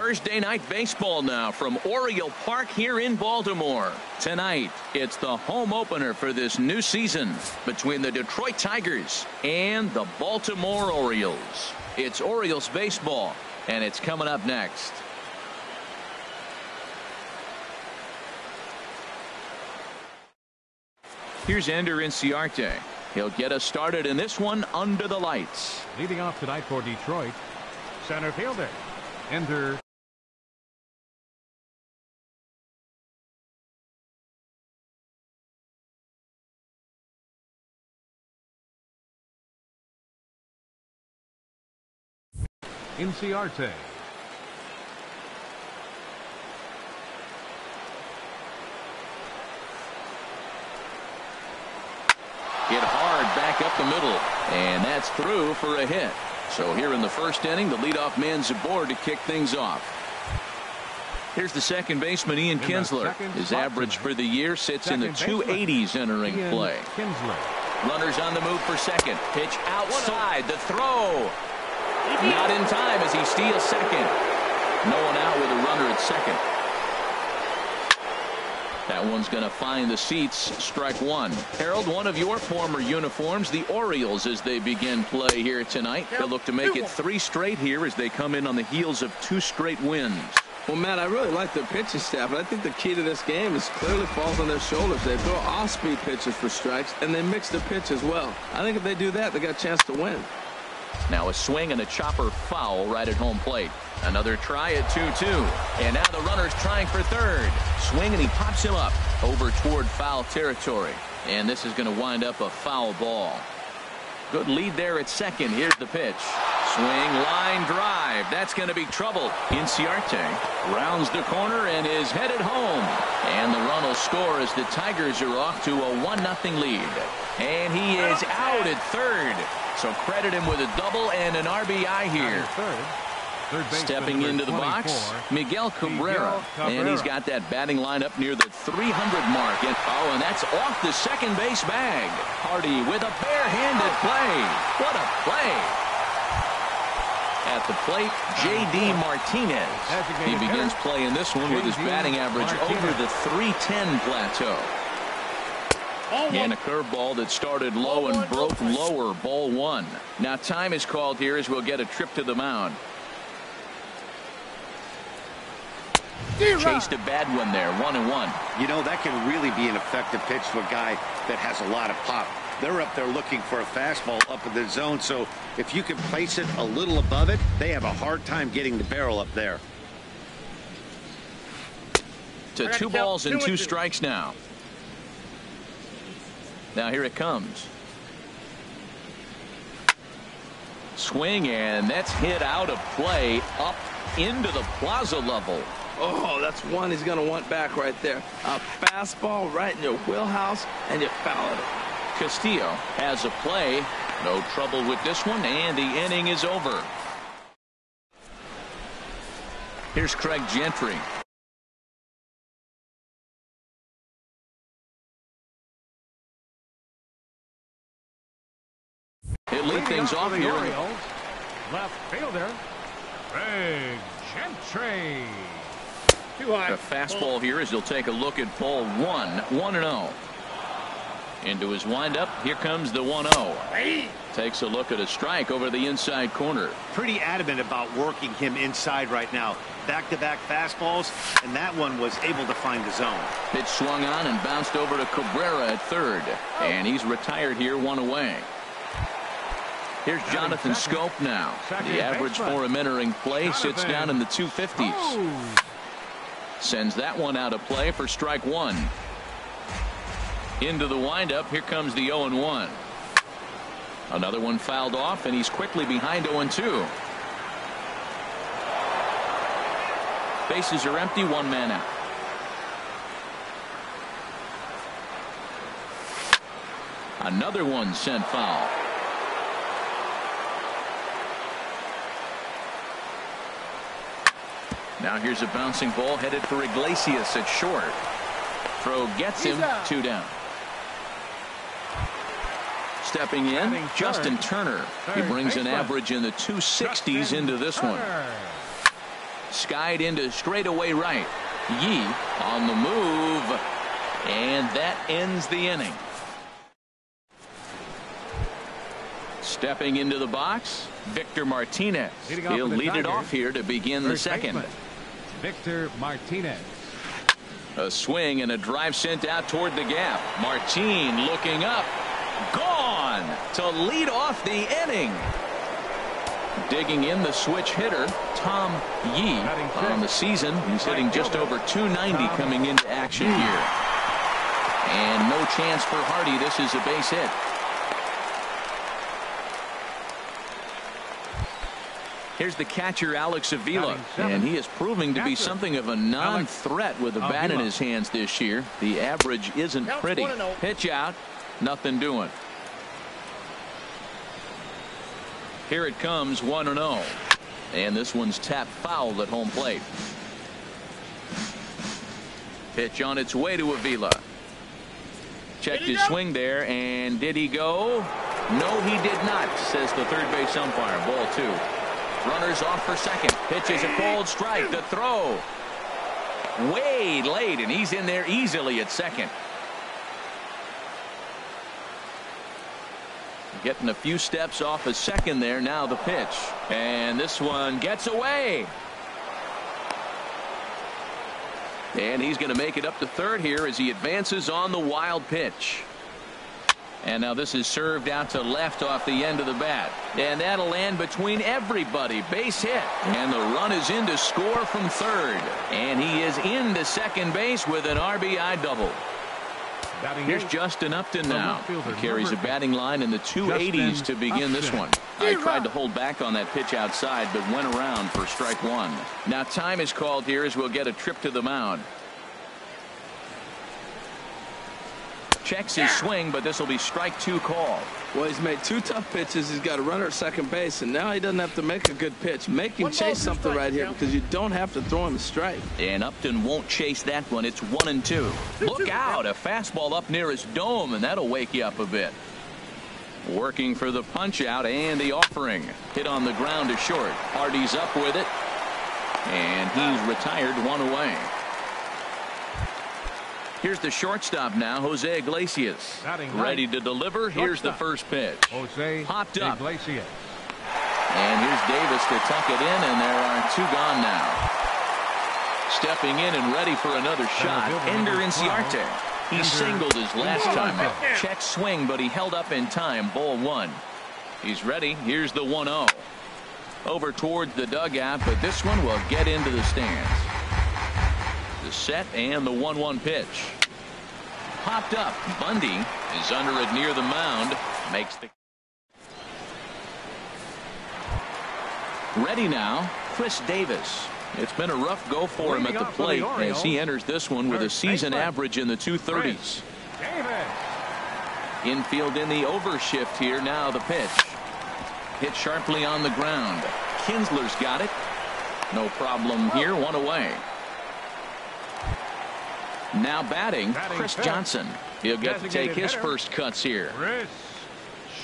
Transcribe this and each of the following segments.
Thursday night baseball now from Oriole Park here in Baltimore. Tonight, it's the home opener for this new season between the Detroit Tigers and the Baltimore Orioles. It's Orioles baseball, and it's coming up next. Here's Ender Inciarte. He'll get us started in this one under the lights. Leading off tonight for Detroit, center fielder, Ender. Inciarte. Hit hard back up the middle, and that's through for a hit. So here in the first inning, the leadoff man's aboard to kick things off. Here's the second baseman, Ian Kinsler. His average for the year sits in the 280s entering play. Runners on the move for second. Pitch outside. The throw. Not in time as he steals second. No one out with a runner at second. That one's going to find the seats. Strike one. Harold, one of your former uniforms, the Orioles, as they begin play here tonight. They'll look to make it 3 straight here as they come in on the heels of 2 straight wins. Well, Matt, I really like their pitching staff, and I think the key to this game is clearly falls on their shoulders. They throw off-speed pitches for strikes, and they mix the pitch as well. I think if they do that, they got a chance to win. Now a swing and a chopper foul right at home plate. Another try at 2-2. And now the runner's trying for third. Swing and he pops him up over toward foul territory. And this is going to wind up a foul ball. Good lead there at second. Here's the pitch. Swing, line drive. That's going to be trouble. Inciarte rounds the corner and is headed home. And the run will score as the Tigers are off to a 1-0 lead. And he is out at third. So credit him with a double and an RBI here. Stepping into the box, Miguel Cabrera. And he's got that batting line up near the 300 mark. And that's off the second base bag. Hardy with a barehanded play. What a play. At the plate, J.D. Martinez. He begins playing this one with his batting average over the 310 plateau. And a curveball that started low and broke lower. Ball one. Now time is called here as we'll get a trip to the mound. Chased a bad one there. 1-1. You know, that can really be an effective pitch to a guy that has a lot of pop. They're up there looking for a fastball up in the zone, so if you can place it a little above it, they have a hard time getting the barrel up there. To 2 balls and 2 strikes now. Now here it comes. Swing, and that's hit out of play up into the plaza level. Oh, that's one he's going to want back right there. A fastball right in your wheelhouse, and you foul it. Castillo has a play. No trouble with this one, and the inning is over. Here's Craig Gentry. He'll lead things off here. Orioles, left fielder, Craig Gentry. A fastball here as he'll take a look at ball one. 1-0. Into his windup. Here comes the 1-0. Takes a look at a strike over the inside corner. Pretty adamant about working him inside right now. Back-to-back fastballs, and that one was able to find the zone. Pitch swung on and bounced over to Cabrera at third. And he's retired here, 1 away. Here's Jonathan Scope now. The average for him entering play sits down in the 250s. Sends that one out of play for strike one. Into the windup. Here comes the 0-1. Another one fouled off, and he's quickly behind 0-2. Bases are empty. 1 man out. Another one sent foul. Now here's a bouncing ball headed for Iglesias at short. Throw gets him. 2 down. Stepping in, Justin Turner. He brings an average in the 260s into this one. skied into straightaway right. Yee on the move, and that ends the inning. Stepping into the box, Victor Martinez. He'll lead it off here to begin the second. Victor Martinez. A swing and a drive sent out toward the gap. Martin looking up. Gone to lead off the inning. Digging in the switch hitter, Tom Yee. On the season, he's hitting just over 290 coming into action here. And no chance for Hardy. This is a base hit. Here's the catcher, Alex Avila, and he is proving to be something of a non-threat with a bat in his hands this year. The average isn't pretty. Pitch out, nothing doing. Here it comes, 1-0. And this one's tapped foul at home plate. Pitch on its way to Avila. Checked his swing there, and did he go? No, he did not, says the third base umpire. Ball 2. Runners off for second. Pitch is a cold strike. The throw. Way late, and he's in there easily at second. Getting a few steps off a second there. Now the pitch. And this one gets away. And he's going to make it up to third here as he advances on the wild pitch. And now this is served out to left off the end of the bat. And that'll land between everybody. Base hit. And the run is in to score from third. And he is into second base with an RBI double. Here's Justin Upton now. He carries a batting line in the 280s to begin this one. I tried to hold back on that pitch outside, but went around for strike 1. Now time is called here as we'll get a trip to the mound. Checks his swing, but this will be strike 2 call. Well, he's made 2 tough pitches. He's got a runner at second base, and now he doesn't have to make a good pitch. Make him chase something right here because you don't have to throw him a strike. And Upton won't chase that one. It's 1-2. Look out, a fastball up near his dome, and that'll wake you up a bit. Working for the punch out and the offering. Hit on the ground to short. Hardy's up with it, and he's retired 1 away. Here's the shortstop now, Jose Iglesias. Ready to deliver. Here's the first pitch. Popped up. Iglesias. And here's Davis to tuck it in, and there are 2 gone now. Stepping in and ready for another shot, Ender Inciarte. He singled his last time up. Check swing, but he held up in time. Ball 1. He's ready. Here's the 1-0. Over towards the dugout, but this one will get into the stands. The set and the 1-1 pitch. Popped up. Bundy is under it near the mound. Makes the ready now. Chris Davis. It's been a rough go for him at the plate as he enters this one with a season average in the 230s. Infield in the overshift here. Now the pitch. Hit sharply on the ground. Kinsler's got it. No problem here. 1 away. Now batting, Chris Johnson. He'll get to take his first cuts here. Chris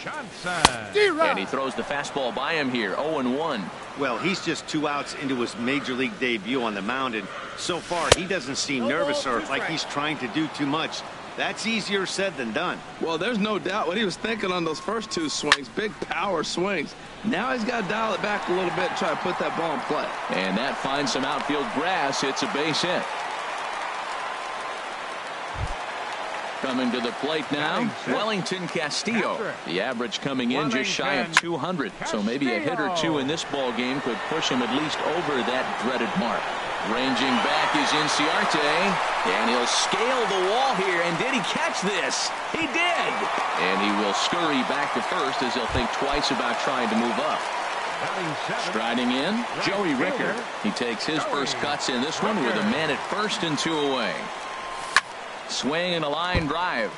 Johnson. And he throws the fastball by him here. 0-1. Well, he's just 2 outs into his major league debut on the mound, and so far he doesn't seem nervous or like he's trying to do too much. That's easier said than done. Well, there's no doubt what he was thinking on those first 2 swings. Big power swings. Now he's got to dial it back a little bit and try to put that ball in play. And that finds some outfield grass. It's a base hit. Coming to the plate now, Wellington Castillo. The average coming in just shy of 200. So maybe a hit or 2 in this ball game could push him at least over that dreaded mark. Ranging back is Inciarte, and he'll scale the wall here. And did he catch this? He did. And he will scurry back to first as he'll think twice about trying to move up. Striding in, Joey Rickard. He takes his first cuts in this one with a man at first and 2 away. Swing and a line drive.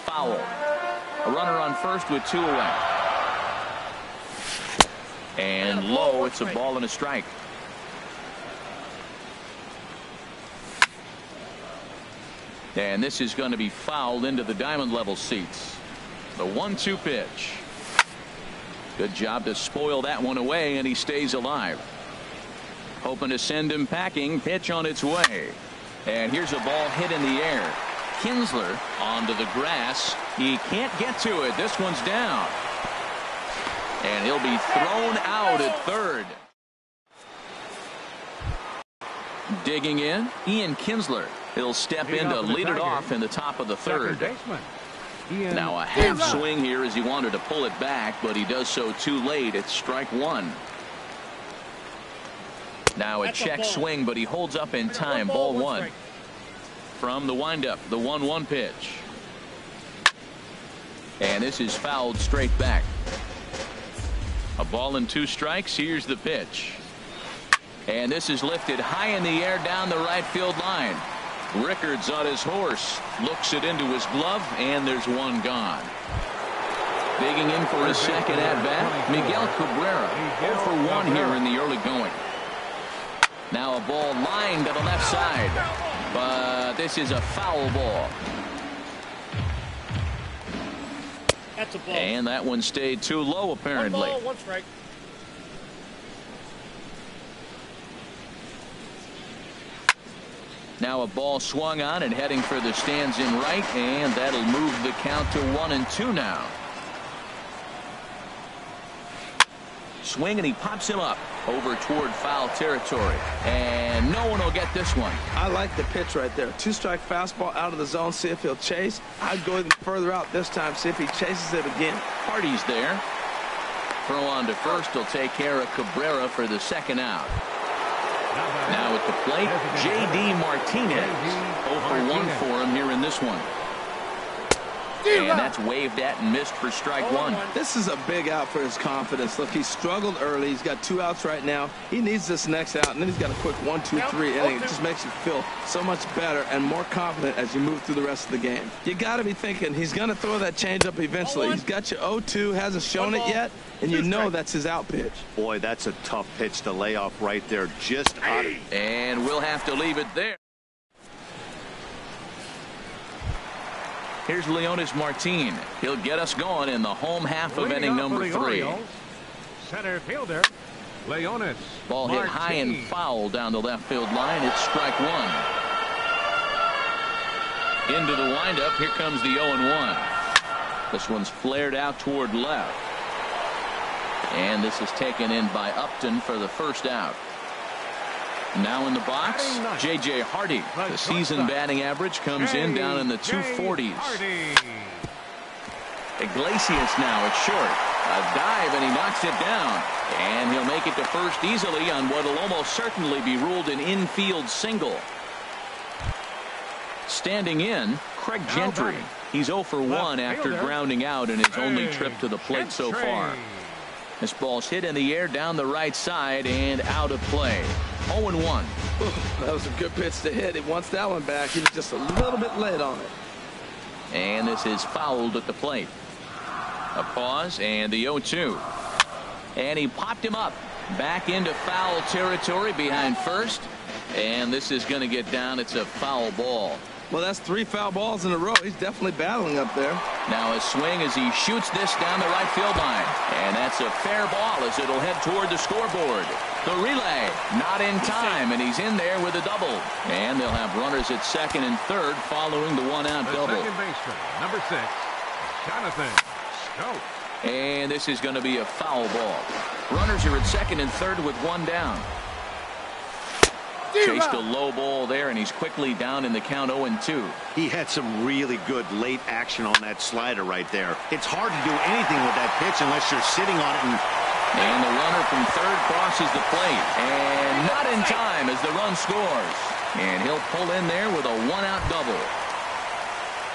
Foul. A runner on first with 2 away. And low. It's a ball and a strike. And this is going to be fouled into the diamond level seats. The 1-2 pitch. Good job to spoil that one away, and he stays alive. hoping to send him packing. Pitch on its way. And here's a ball hit in the air. Kinsler onto the grass. He can't get to it. This one's down. And he'll be thrown out at third. Digging in, Ian Kinsler. He'll step in to lead it off in the top of the third. Now a half swing here as he wanted to pull it back, but he does so too late. It's strike one. Now a check swing, but he holds up in time. Ball one. From the windup, the 1-1 pitch. And this is fouled straight back. A ball and 2 strikes. Here's the pitch. And this is lifted high in the air down the right field line. Rickards on his horse, looks it into his glove, and there's one gone. Digging in for his second at bat, Miguel Cabrera, 0 for 1 here in the early going. Now a ball lined to the left side, but this is a foul ball. That's a ball. And that one stayed too low, apparently. 1 ball, 1 strike. Now a ball swung on and heading for the stands in right, and that'll move the count to 1-2 now. Swing, and he pops him up over toward foul territory, and no one will get this one. I like the pitch right there. 2-strike fastball out of the zone. See if he'll chase. I'd go even further out this time. See if he chases it again. Hardy's there. Throw on to first. He'll take care of Cabrera for the second out. Now at the plate, J.D. Martinez. 0 for 1 for him here in this one. And that's waved at and missed for strike one. This is a big out for his confidence. Look, he struggled early. He's got 2 outs right now. He needs this next out, and then he's got a quick 1, 2, 3 inning. It just makes you feel so much better and more confident as you move through the rest of the game. You got to be thinking he's going to throw that changeup eventually. He's got you 0-2, hasn't shown it yet, and you know that's his out pitch. Boy, that's a tough pitch to lay off right there. Just out of... And we'll have to leave it there. Here's Leonis Martin. He'll get us going in the home half of inning number 3. Center fielder, Leonis. Ball hit high and foul down the left field line. It's strike one. Into the windup. Here comes the 0-1. This one's flared out toward left. And this is taken in by Upton for the first out. Now in the box, J.J. Hardy. The season batting average comes in down in the 240s. Iglesias now at short. A dive, and he knocks it down. And he'll make it to first easily on what will almost certainly be ruled an infield single. Standing in, Craig Gentry. He's 0 for 1 after grounding out in his only trip to the plate so far. This ball's hit in the air down the right side and out of play. 0-1. That was a good pitch to hit. He wants that one back. He was just a little bit late on it. And this is fouled at the plate. A pause and the 0-2. And he popped him up back into foul territory behind first. And this is going to get down. It's a foul ball. Well, that's 3 foul balls in a row. He's definitely battling up there. Now a swing as he shoots this down the right field line. And that's a fair ball as it'll head toward the scoreboard. The relay not in time, and he's in there with a double. And they'll have runners at second and third following the 1-out double. Second baseman, number 6, Jonathan Schoop. And this is going to be a foul ball. Runners are at second and third with 1 down. Chased a low ball there, and he's quickly down in the count 0-2. He had some really good late action on that slider right there. It's hard to do anything with that pitch unless you're sitting on it. And the runner from third crosses the plate. And not in time as the run scores. And he'll pull in there with a 1-out double.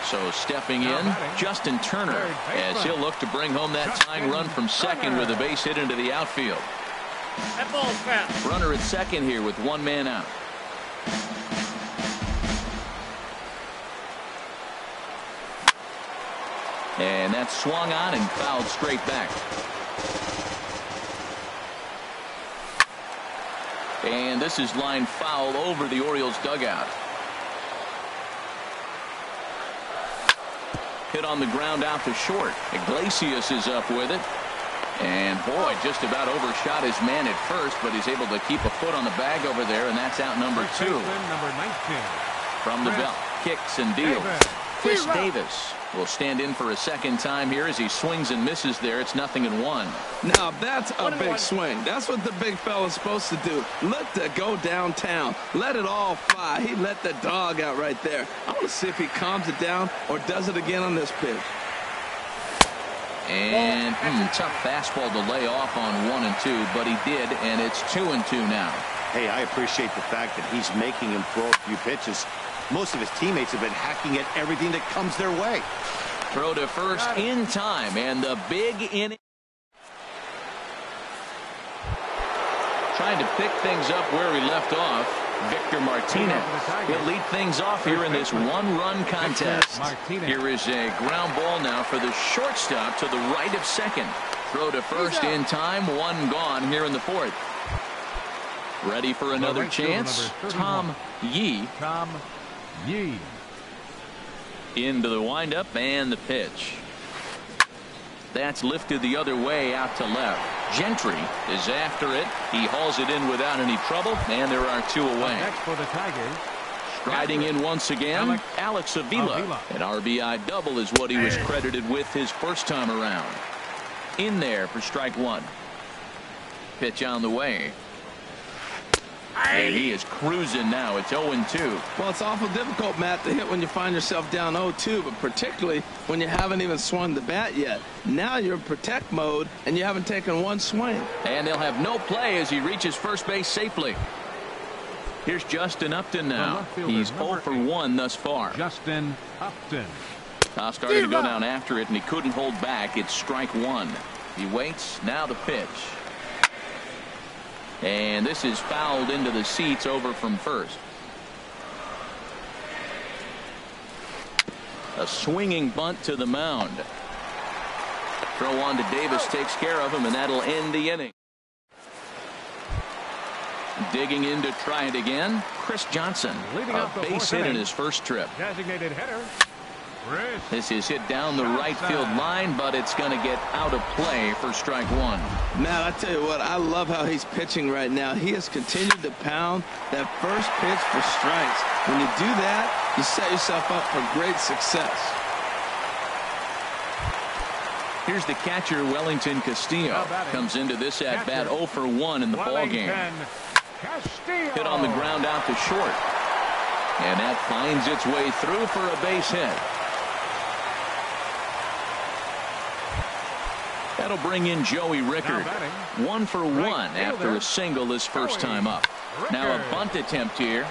So stepping in, Justin Turner, as he'll look to bring home that tying run from second with a base hit into the outfield. That ball's fast. Runner at second here with 1 man out. And that's swung on and fouled straight back. And this is lined foul over the Orioles dugout. Hit on the ground out to short. Iglesias is up with it. And boy, just about overshot his man at first, but he's able to keep a foot on the bag over there, and that's out number 2. Number 19. From the belt, kicks and deals. Chris Davis will stand in for a second time here as he swings and misses there. It's 0-1. Now that's a big swing. That's what the big fella's supposed to do. Let that go downtown. Let it all fly. He let the dog out right there. I want to see if he calms it down or does it again on this pitch. And tough fastball to lay off on 1 and 2, but he did, and it's 2 and 2 now. Hey, I appreciate the fact that he's making him throw a few pitches. Most of his teammates have been hacking at everything that comes their way. Throw to first in time, and the big inning. Trying to pick things up where we left off. Victor Martinez. He'll lead things off here in this one-run contest. Here is a ground ball now for the shortstop to the right of second. Throw to first in time, 1 gone here in the 4th. Ready for another chance. Tom Yee. Into the windup and the pitch. That's lifted the other way out to left. Gentry is after it. He hauls it in without any trouble, and there are 2 away. Next for the Tigers. Striding in once again, Alex Avila. An RBI double is what he was credited with his first time around. In there for strike 1. Pitch on the way. And he is cruising now. It's 0-2. Well, it's awful difficult, Matt, to hit when you find yourself down 0-2, but particularly when you haven't even swung the bat yet. Now you're in protect mode, and you haven't taken 1 swing. And they'll have no play as he reaches first base safely. Here's Justin Upton now. He's 0 for 1 thus far. Justin Upton. Now started to go down after it, and he couldn't hold back. It's strike 1. He waits. Now the pitch. And this is fouled into the seats over from first. A swinging bunt to the mound. Throw on to Davis takes care of him, and that'll end the inning. Digging in to try it again. Chris Johnson. A base hit in his first trip. Designated hitter. This is hit down the right field line, but it's going to get out of play for strike 1. Matt, I tell you what, I love how he's pitching right now. He has continued to pound that first pitch for strikes. When you do that, you set yourself up for great success. Here's the catcher, Wellington Castillo. Comes into this at bat 0 for 1 in the ball game. Hit on the ground out to short. And that finds its way through for a base hit. That'll bring in Joey Rickard. 1 for 1 after a single his first time up. Now a bunt attempt here.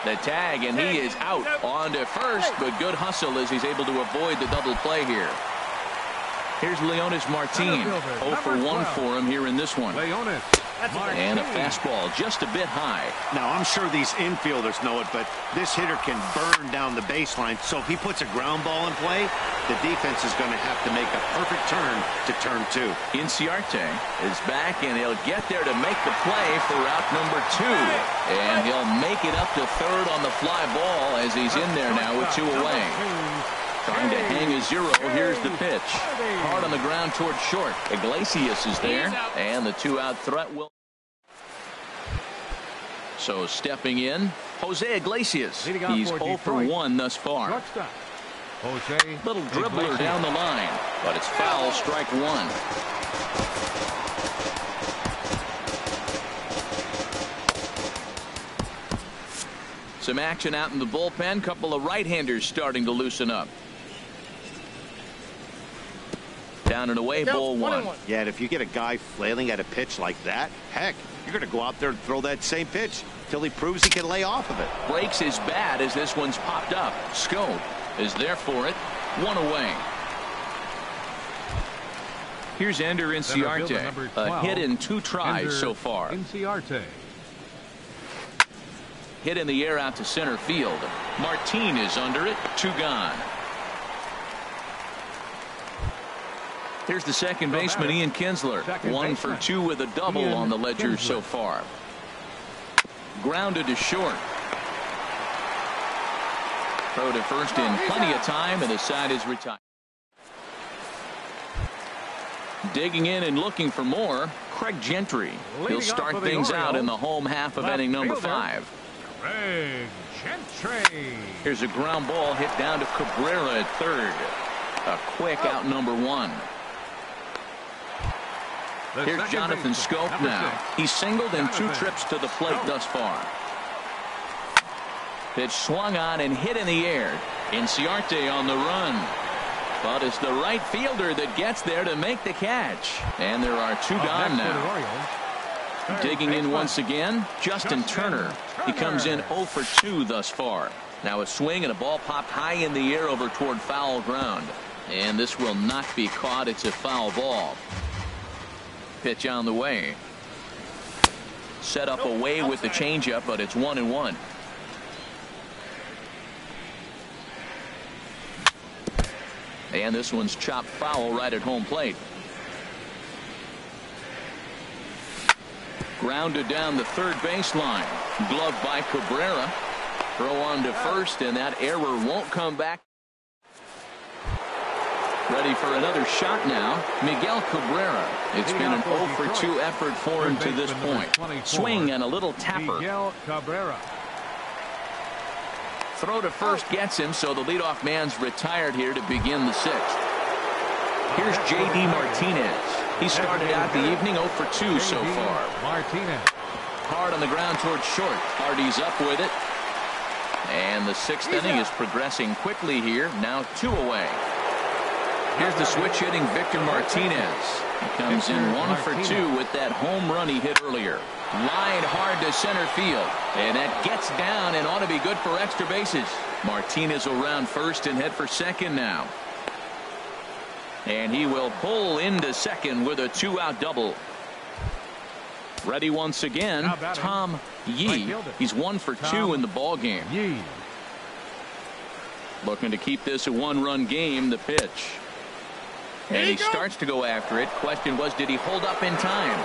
The tag, and he is out on to first, but good hustle as he's able to avoid the double play here. Here's Leonis Martin. 0 for 1 for him here in this one. And a fastball just a bit high. Now, I'm sure these infielders know it, but this hitter can burn down the baseline. So if he puts a ground ball in play, the defense is going to have to make a perfect turn to turn 2. Inciarte is back, and he'll get there to make the play for out number 2. And he'll make it up to third on the fly ball as he's in there now with 2 away. Trying to hang a 0. Here's the pitch. Hard on the ground towards short. Iglesias is there, and the 2-out threat will. So stepping in, Jose Iglesias. He's 0 for 1 thus far. Little dribbler down the line, but it's foul, strike 1. Some action out in the bullpen. Couple of right-handers starting to loosen up. Down and away, ball 1. Yeah, and if you get a guy flailing at a pitch like that, heck, you're going to go out there and throw that same pitch till he proves he can lay off of it. Breaks his bat as this one's popped up. Scope is there for it. 1 away. Here's Ender Inciarte. A hit in 2 tries so far. Inciarte. Hit in the air out to center field. Martin is under it. 2 gone. Here's the second baseman, Ian Kinsler. 1 for 2 with a double on the ledger so far. Grounded to short. Throw to first in plenty of time, and the side is retired. Digging in and looking for more, Craig Gentry. He'll start things out in the home half of inning number 5. Craig Gentry. Here's a ground ball hit down to Cabrera at third. A quick out number 1. Here's Jonathan Scope now. He's singled in 2 trips to the plate thus far. Pitch swung on and hit in the air. Inciarte on the run. But it's the right fielder that gets there to make the catch. And there are 2 gone now. Digging in once again, Justin Turner. He comes in 0 for 2 thus far. Now a swing and a ball popped high in the air over toward foul ground. And this will not be caught. It's a foul ball. Pitch on the way. Set up away with the changeup, but it's 1-1. And this one's chopped foul right at home plate. Grounded down the third baseline. Gloved by Cabrera. Throw on to first, and that error won't come back. Ready for another shot now. Miguel Cabrera. It's been an 0 for 2 effort for him to this point. Swing and a little tapper. Miguel Cabrera. Throw to first gets him, so the leadoff man's retired here to begin the 6th. Here's J.D. Martinez. He started out the evening 0 for 2 so far. Martinez. Hard on the ground towards short. Hardy's up with it. And the 6th inning is progressing quickly here. Now 2 away. Here's the switch hitting Victor Martinez. He comes in 1 for 2 with that home run he hit earlier. Lined hard to center field. And that gets down and ought to be good for extra bases. Martinez will round first and head for second now. And he will pull into second with a 2-out double. Ready once again, Tom Yee. He's 1 for 2 in the ball game. Looking to keep this a 1-run game. The pitch. And he starts to go after it. Question was, did he hold up in time?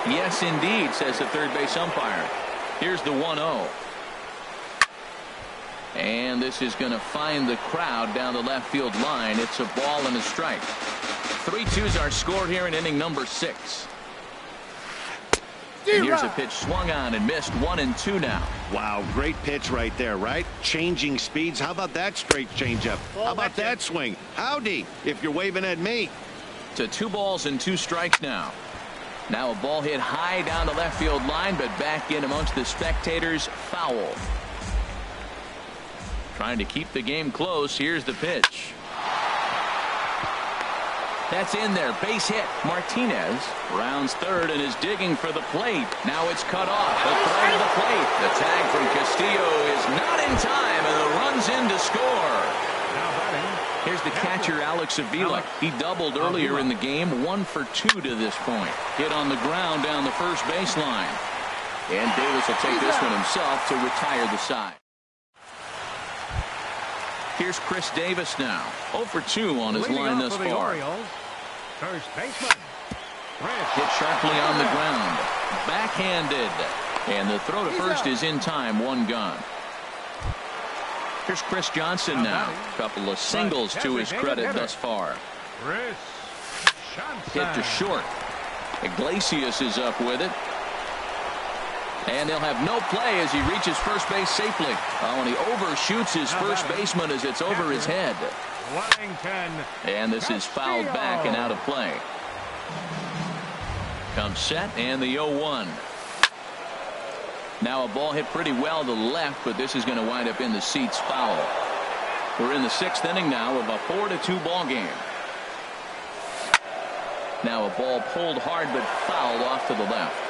Yes, indeed, says the third base umpire. Here's the 1-0. And this is going to find the crowd down the left field line. It's a ball and a strike. 3-2's our score here in inning number 6. And here's a pitch swung on and missed. 1-2 now. Wow, great pitch right there, right? Changing speeds. How about that straight changeup? How about that swing? Howdy, if you're waving at me. To 2 balls and 2 strikes now. Now a ball hit high down the left field line, but back in amongst the spectators. Foul. Trying to keep the game close. Here's the pitch. That's in there. Base hit. Martinez rounds third and is digging for the plate. Now it's cut off. The throw to the plate. The tag from Castillo is not in time, and the run's in to score. Here's the catcher, Alex Avila. He doubled earlier in the game. 1 for 2 to this point. Hit on the ground down the first baseline. And Davis will take this one himself to retire the side. Here's Chris Davis now. 0 for 2 on his line thus far. First baseman. Hit sharply on the ground. Backhanded. And the throw to first is in time. 1 gone. Here's Chris Johnson now. Couple of singles to his credit thus far. Hit to short. Iglesias is up with it. And they'll have no play as he reaches first base safely. Oh, and he overshoots his first baseman as it's over his head. And this is fouled back and out of play. Comes set and the 0-1. Now a ball hit pretty well to the left, but this is going to wind up in the seats foul. We're in the 6th inning now of a 4-2 ball game. Now a ball pulled hard but fouled off to the left.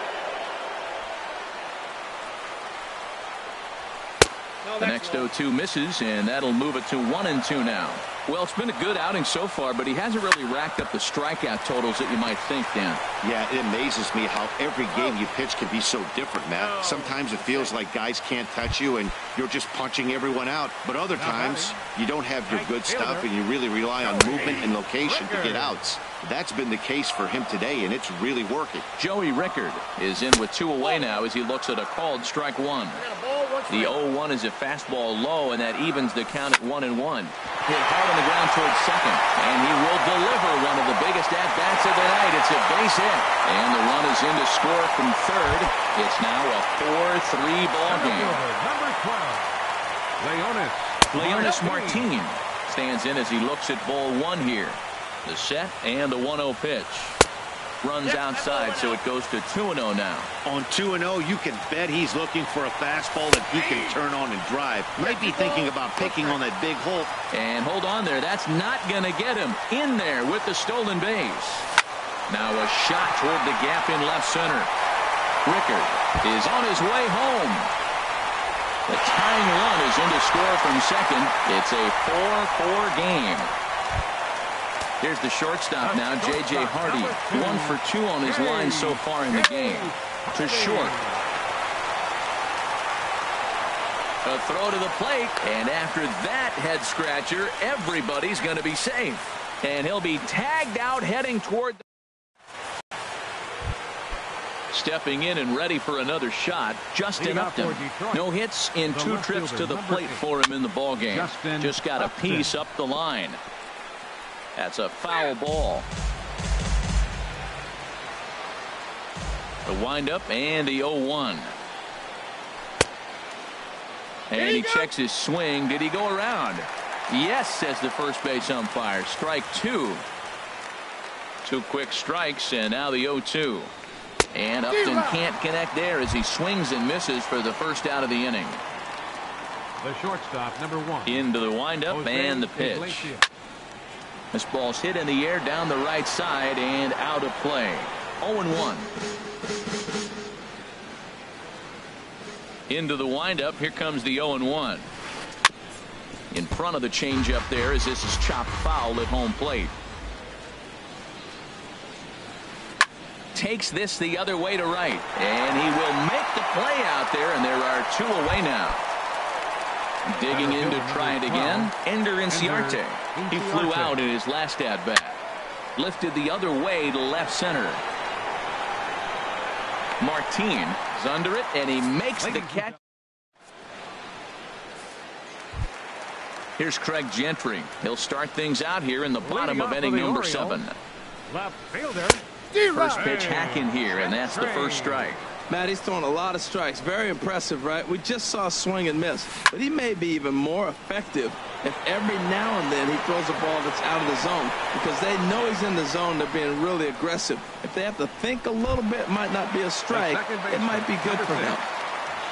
The next 0-2 misses, and that'll move it to 1-2 now. Well, it's been a good outing so far, but he hasn't really racked up the strikeout totals that you might think, Dan. Yeah, it amazes me how every game you pitch can be so different, Matt. Sometimes it feels like guys can't touch you and you're just punching everyone out. But other times you don't have your good stuff and you really rely on movement and location to get outs. That's been the case for him today, and it's really working. Joey Rickard is in with 2 away now as he looks at a called strike 1. The 0-1 is a fastball low, and that evens the count at 1-1. hit hard on the ground towards second, and he will deliver one of the biggest at-bats of the night. It's a base hit, and the run is in to score from third. It's now a 4-3 ball game. Number 12, Leonis Martin stands in as he looks at ball one here. The set and the 1-0 pitch. Runs outside, so it goes to 2-0 now. On 2-0, you can bet he's looking for a fastball that he can turn on and drive. Might be thinking about picking on that big hole. And hold on there. That's not going to get him in there with the stolen base. Now a shot toward the gap in left center. Rickard is on his way home. The tying run is in to score from second. It's a 4-4 game. Here's the shortstop now, J.J. Hardy. 1 for 2 on his line so far in the game. To short. A throw to the plate, and after that head scratcher, everybody's going to be safe. And he'll be tagged out heading toward the... Stepping in and ready for another shot, Justin Upton. No hits in 2 trips to the plate for him in the ballgame. Just got a piece up the line. That's a foul ball. The windup and the 0-1. And he checks his swing. Did he go around? Yes, says the first base umpire. Strike 2. 2 quick strikes, and now the 0-2. And Upton can't connect there as he swings and misses for the first out of the inning. The shortstop, number 1. Into the windup and the pitch. This ball's hit in the air down the right side and out of play. 0-1. Into the windup. Here comes the 0-1. In front of the changeup there as this is chopped foul at home plate. Takes this the other way to right. And he will make the play out there, and there are 2 away now. Digging in to try it again. Ender Inciarte. He flew out in his last at-bat. Lifted the other way to left center. Martin is under it, and he makes the catch. Here's Craig Gentry. He'll start things out here in the bottom of inning number 7. Left fielder. First pitch hack in here, and that's the first strike. Matt, he's throwing a lot of strikes. Very impressive, right? We just saw a swing and miss. But he may be even more effective if every now and then he throws a ball that's out of the zone. Because they know he's in the zone. They're being really aggressive. If they have to think a little bit, it might not be a strike. It might be good for him.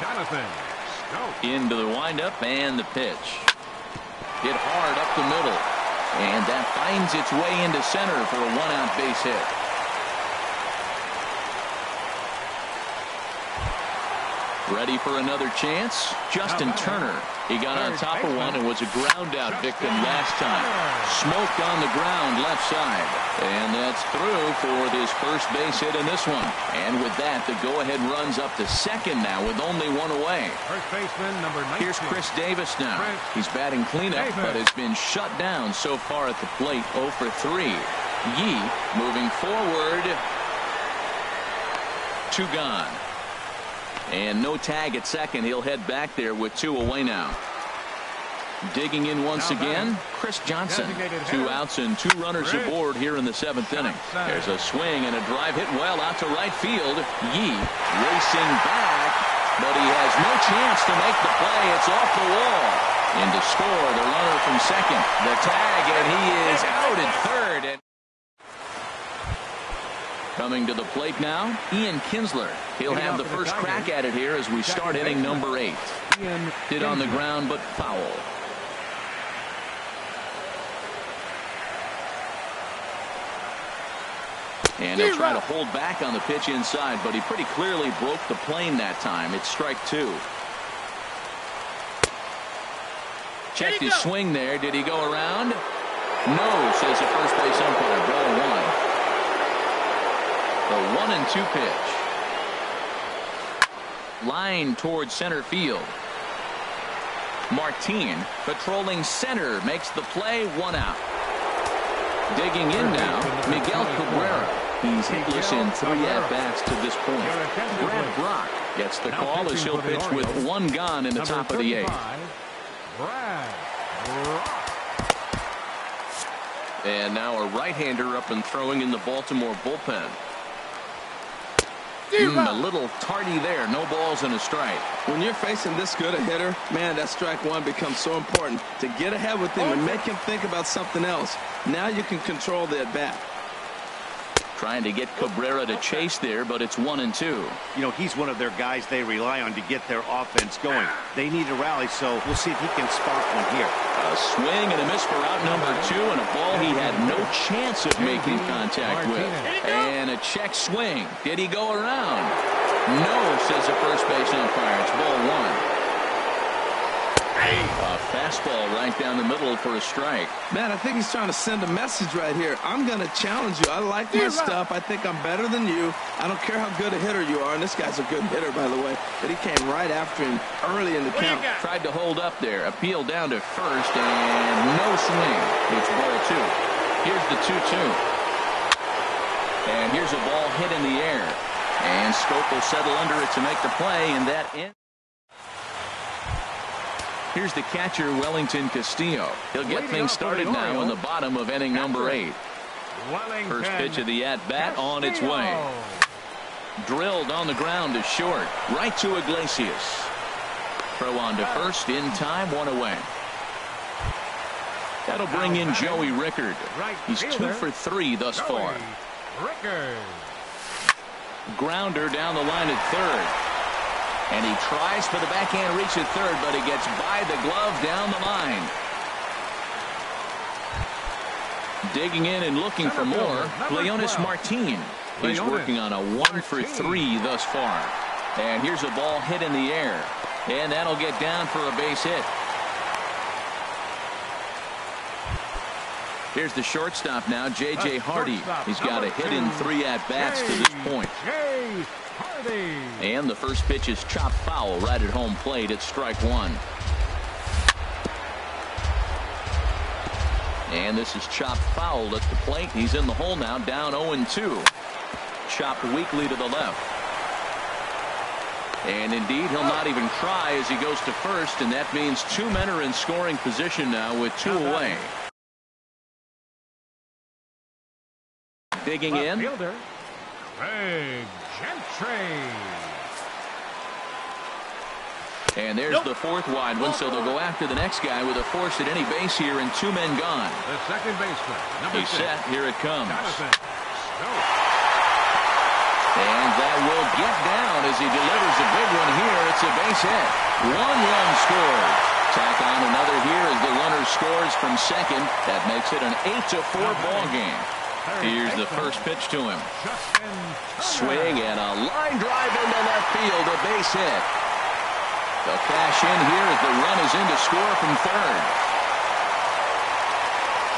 Jonathan Scope. Into the windup and the pitch. Hit hard up the middle. And that finds its way into center for a 1-out base hit. Ready for another chance? Justin Turner. He got on top of one and was a ground out victim last time. Smoked on the ground left side. And that's through for this first base hit in this one. And with that, the go-ahead runs up to second now with only 1 away. First baseman, number 19. Here's Chris Davis now. He's batting cleanup, but has been shut down so far at the plate. 0 for 3. Yee moving forward. 2 gone. And no tag at second. He'll head back there with 2 away now. Digging in once again, Chris Johnson. 2 outs and 2 runners aboard here in the 7th inning. There's a swing and a drive hit well out to right field. Yee racing back, but he has no chance to make the play. It's off the wall. In to score, the runner from second. The tag, and he is out at third. And coming to the plate now, Ian Kinsler. He'll have the first crack at it here as we start inning number 8. Hit on the ground, but foul. And he'll try to hold back on the pitch inside, but he pretty clearly broke the plane that time. It's strike 2. Checked his swing there. Did he go around? No, says the first base umpire. Ball 1. The 1-2 pitch. Line towards center field. Martin patrolling center makes the play. 1 out. Digging in now, Miguel Cabrera. He's hitless in 3 at-bats to this point. Brad Brock gets the call as he'll pitch with 1 gone in the top of the 8th. And now a right-hander up and throwing in the Baltimore bullpen. A little tardy there. No balls and a strike. When you're facing this good a hitter, man, that strike one becomes so important to get ahead with him and make him think about something else. Now you can control the at-bat. Trying to get Cabrera to chase there, but it's 1-2. You know, he's one of their guys they rely on to get their offense going. They need a rally, so we'll see if he can spark one here. A swing and a miss for out number 2, and a ball he had no chance of making contact with. And a check swing. Did he go around? No, says the first base umpire. It's ball 1. A fastball right down the middle for a strike. Man, I think he's trying to send a message right here. I'm going to challenge you. I like my stuff. I think I'm better than you. I don't care how good a hitter you are. And this guy's a good hitter, by the way. But he came right after him early in the count. Tried to hold up there. Appeal down to first, and no swing. It's ball 2. Here's the 2-2. And here's a ball hit in the air. And Scope will settle under it to make the play, and that ends. Here's the catcher, Wellington Castillo. He'll get things started now in the bottom of inning number 8. First pitch of the at-bat on its way. Drilled on the ground to short. Right to Iglesias. Throw on to first in time, 1 away. That'll bring in Joey Rickard. He's 2 for 3 thus far. Grounder down the line at third. And he tries for the backhand reach at third, but he gets by the glove down the line. Digging in and looking for more, Leonis Martin. He's working on a 1 for 3 thus far. And here's a ball hit in the air. And that'll get down for a base hit. Here's the shortstop now, J.J. Hardy. He's got a hit in 3 at-bats to this point. And the first pitch is chopped foul right at home plate. It's strike 1. And this is chopped foul at the plate. He's in the hole now, down 0-2. Chopped weakly to the left. And indeed, he'll not even try as he goes to first, and that means 2 men are in scoring position now with 2 away. Digging in. Big Gentry. And there's the 4th wide one, so they'll go after the next guy with a force at any base here and 2 men gone. The second baseman, number 6. He's set. Here it comes. And that will get down as he delivers a big one here. It's a base hit. 1 run scored. Tack on another here as the runner scores from second. That makes it an 8-4 ball game. Here's the first pitch to him. Swing and a line drive into left field. A base hit. They'll cash in here as the run is in to score from third.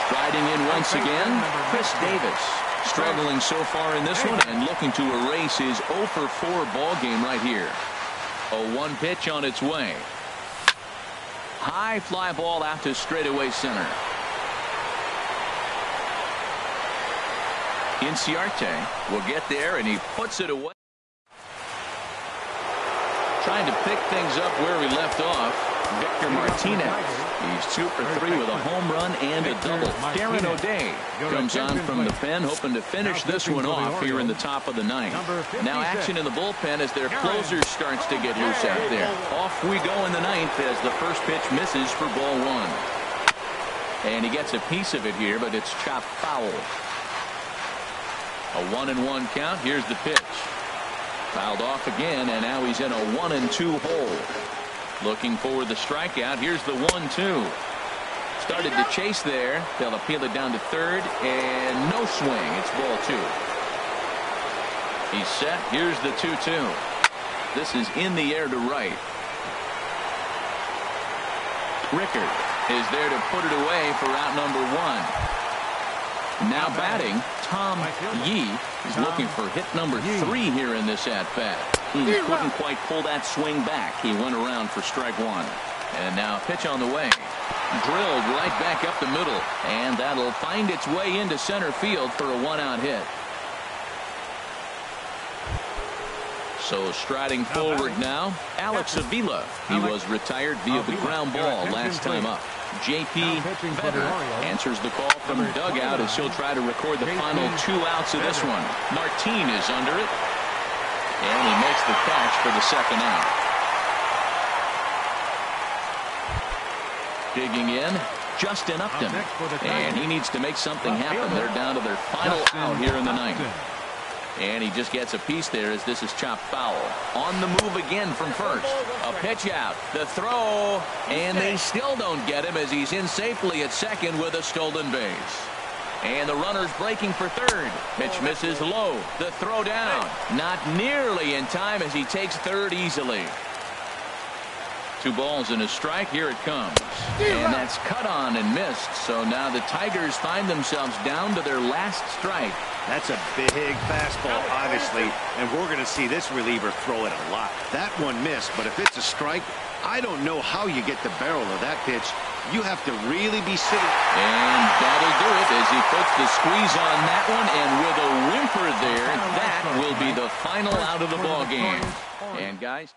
Striding in once again, Chris Davis. Struggling so far in this one and looking to erase his 0 for 4 ball game right here. A 1 pitch on its way. High fly ball out to straightaway center. Inciarte will get there, and he puts it away. Trying to pick things up where we left off, Victor Martinez. He's 2 for 3 with a home run and a double. Darren O'Day comes on from the pen, hoping to finish this one off here in the top of the 9th. Now action in the bullpen as their closer starts to get loose out there. Off we go in the 9th as the first pitch misses for ball 1. And he gets a piece of it here, but it's chopped foul. A 1-1 count. Here's the pitch. Fouled off again, and now he's in a 1-2 hole. Looking for the strikeout. Here's the 1-2. Started to chase there. They'll appeal it down to third, and no swing. It's ball 2. He's set. Here's the 2-2. This is in the air to right. Rickard is there to put it away for out number 1. Now batting, Tom Yee is looking for hit number 3 here in this at-bat. He couldn't quite pull that swing back. He went around for strike 1. And now pitch on the way. Drilled right back up the middle. And that'll find its way into center field for a 1-out hit. So striding forward now, Alex Avila. He was retired via the ground ball last time up. J.P. Now pitching for the Vetter Orioles, answers the call from number dugout as he'll try to record the final 2 outs of this one. Martin is under it, and he makes the catch for the second out. Digging in, Justin Upton, and he needs to make something happen. They're down to their final out here in the ninth. And he just gets a piece there as this is chopped foul. On the move again from first. A pitch out. The throw. And they still don't get him as he's in safely at second with a stolen base. And the runner's breaking for third. Pitch misses low. The throw down. Not nearly in time as he takes third easily. 2 balls and a strike. Here it comes. And that's cut on and missed. So now the Tigers find themselves down to their last strike. That's a big fastball, obviously, and we're going to see this reliever throw it a lot. That one missed, but if it's a strike, I don't know how you get the barrel of that pitch. You have to really be sitting. And that'll do it as he puts the squeeze on that one, and with a whimper there, that will be the final out of the ball game. And guys,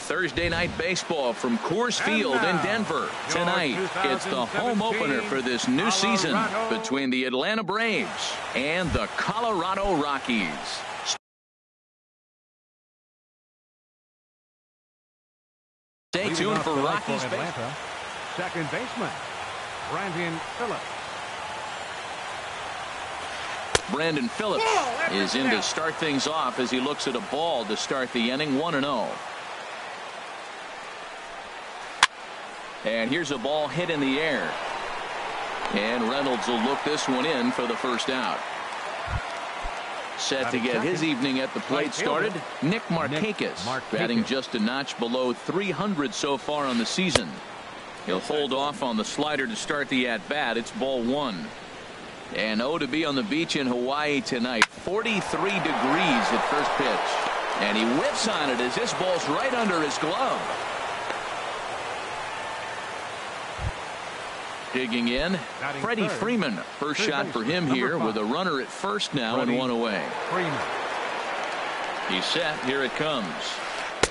Thursday night baseball from Coors Field in Denver. Tonight, it's the home opener for this new season between the Atlanta Braves and the Colorado Rockies. Stay tuned for Rockies Atlanta. Second baseman, Brandon Phillips. Brandon Phillips is in to start things off as he looks at a ball to start the inning. 1-0. And here's a ball hit in the air. And Reynolds will look this one in for the first out. Set to get his evening at the plate started, Nick Markakis, batting just a notch below 300 so far on the season. He'll hold off on the slider to start the at-bat. It's ball one. And to be on the beach in Hawaii tonight. 43 degrees at first pitch. And he whiffs on it as this ball's right under his glove. Digging in, Freddie Freeman. First shot for him here with a runner at first now and one away. He's set. Here it comes.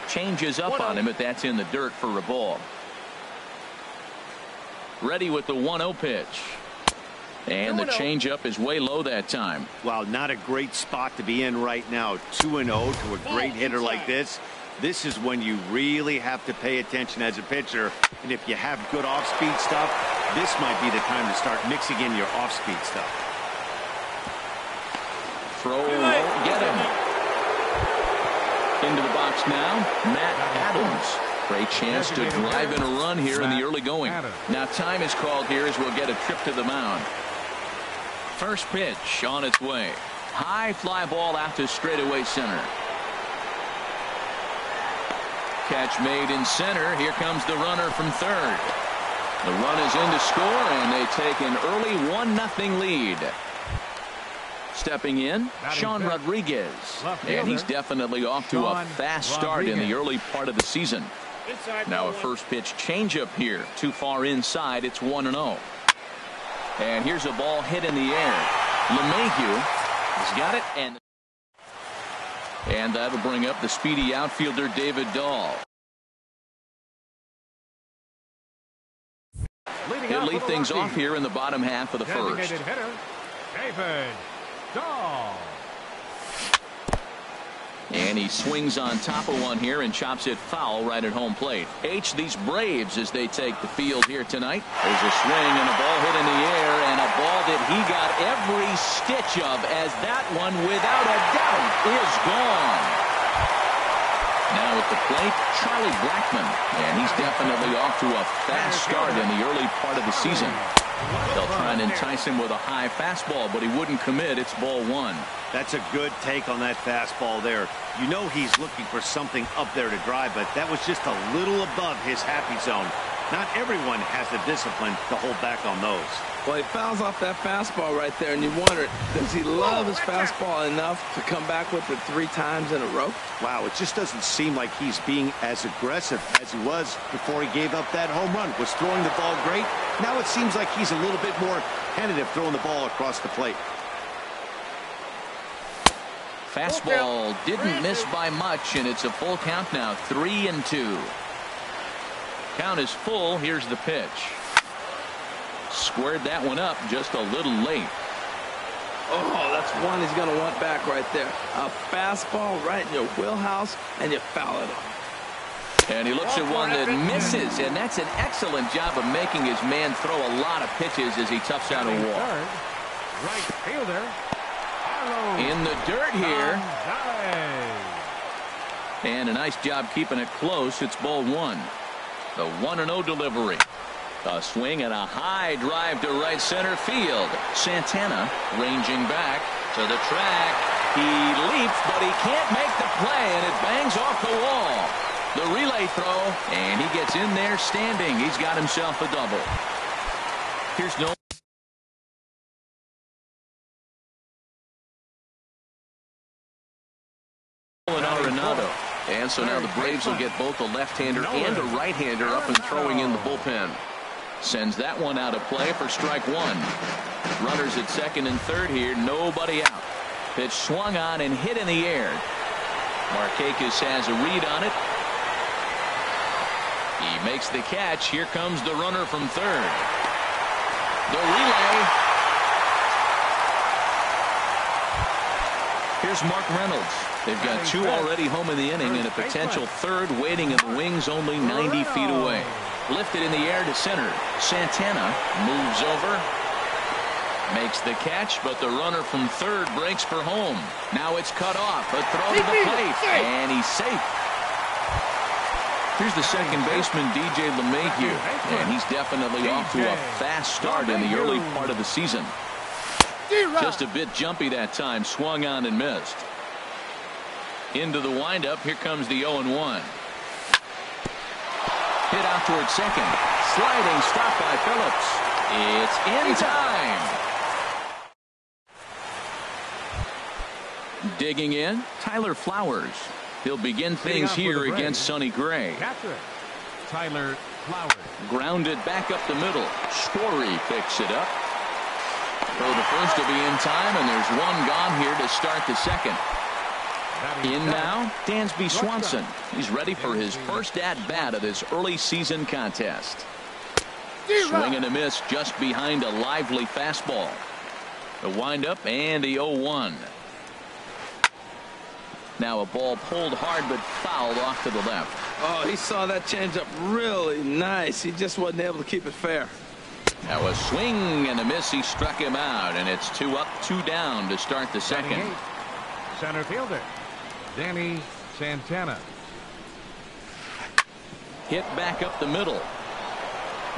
Changes up on him, but that's in the dirt for a ball. Ready with the 1-0 pitch. And the changeup is way low that time. Well, not a great spot to be in right now. 2-0 to a great hitter like this. This is when you really have to pay attention as a pitcher. And if you have good off-speed stuff, this might be the time to start mixing in your off-speed stuff. Throw, get him. Into the box now, Matt Adams. Great chance to drive in a run here in the early going. Now time is called here as we'll get a trip to the mound. First pitch on its way. High fly ball out to straightaway center. Catch made in center. Here comes the runner from third. The run is in to score, and they take an early 1-0 lead. Stepping in, Sean Rodriguez. And he's definitely off to a fast start in the early part of the season. Now a first pitch changeup here. Too far inside. It's 1-0. And here's a ball hit in the air. LeMahieu has got it, and that'll bring up the speedy outfielder David Dahl. He'll lead things off here in the bottom half of the first. Hitter, David Dahl. And he swings on top of one here and chops it foul right at home plate. These Braves as they take the field here tonight. There's a swing and a ball hit in the air, and a ball that he got every stitch of, as that one without a doubt is gone. Now at the plate, Charlie Blackmon, and he's definitely off to a fast start in the early part of the season. They'll try and entice him with a high fastball, but he wouldn't commit. It's ball one. That's a good take on that fastball there. You know he's looking for something up there to drive, but that was just a little above his happy zone. Not everyone has the discipline to hold back on those. Well, he fouls off that fastball right there, and you wonder, does he love his fastball enough to come back with it 3 times in a row? Wow, it just doesn't seem like he's being as aggressive as he was before he gave up that home run. Was throwing the ball great. Now it seems like he's a little bit more tentative throwing the ball across the plate. Fastball didn't miss by much, and it's a full count now. 3-2. Count is full. Here's the pitch. Squared that one up just a little late. Oh, that's one he's going to want back right there. A fastball right in your wheelhouse, and you foul it off. And he looks at one that misses, and that's an excellent job of making his man throw a lot of pitches as he toughs out a walk. Right fielder. In the dirt here. And a nice job keeping it close. It's ball one. The 1-0 delivery. A swing and a high drive to right center field. Santana ranging back to the track. He leaps, but he can't make the play, and it bangs off the wall. The relay throw, and he gets in there standing. He's got himself a double. Here's no. And so now the Braves will get both a left-hander and a right-hander up and throwing in the bullpen. Sends that one out of play for strike one. Runners at second and third here. Nobody out. Pitch swung on and hit in the air. Markakis has a read on it. He makes the catch. Here comes the runner from third. The relay. Here's Mark Reynolds. They've got two already home in the inning and a potential third waiting in the wings only 90 feet away. Lifted in the air to center. Santana moves over. Makes the catch, but the runner from third breaks for home. Now it's cut off. A throw to the plate, and he's safe. Here's the second baseman, DJ LeMahieu, and he's definitely off to a fast start in the early part of the season. Just a bit jumpy that time, swung on and missed. Into the windup, here comes the 0-1. Hit out toward second. Sliding stop by Phillips. It's in time. Digging in, Tyler Flowers. He'll begin things here against Sonny Gray. Tyler Flowers. Grounded back up the middle. Story picks it up. So the first will be in time, and there's one gone here to start the second. In now, Dansby Swanson. He's ready for his first at-bat of this early season contest. Swing and a miss just behind a lively fastball. The windup and the 0-1. Now a ball pulled hard but fouled off to the left. Oh, he saw that changeup really nice. He just wasn't able to keep it fair. Now a swing and a miss. He struck him out, and it's 2 up, 2 down to start the second. Center fielder Danny Santana. Hit back up the middle,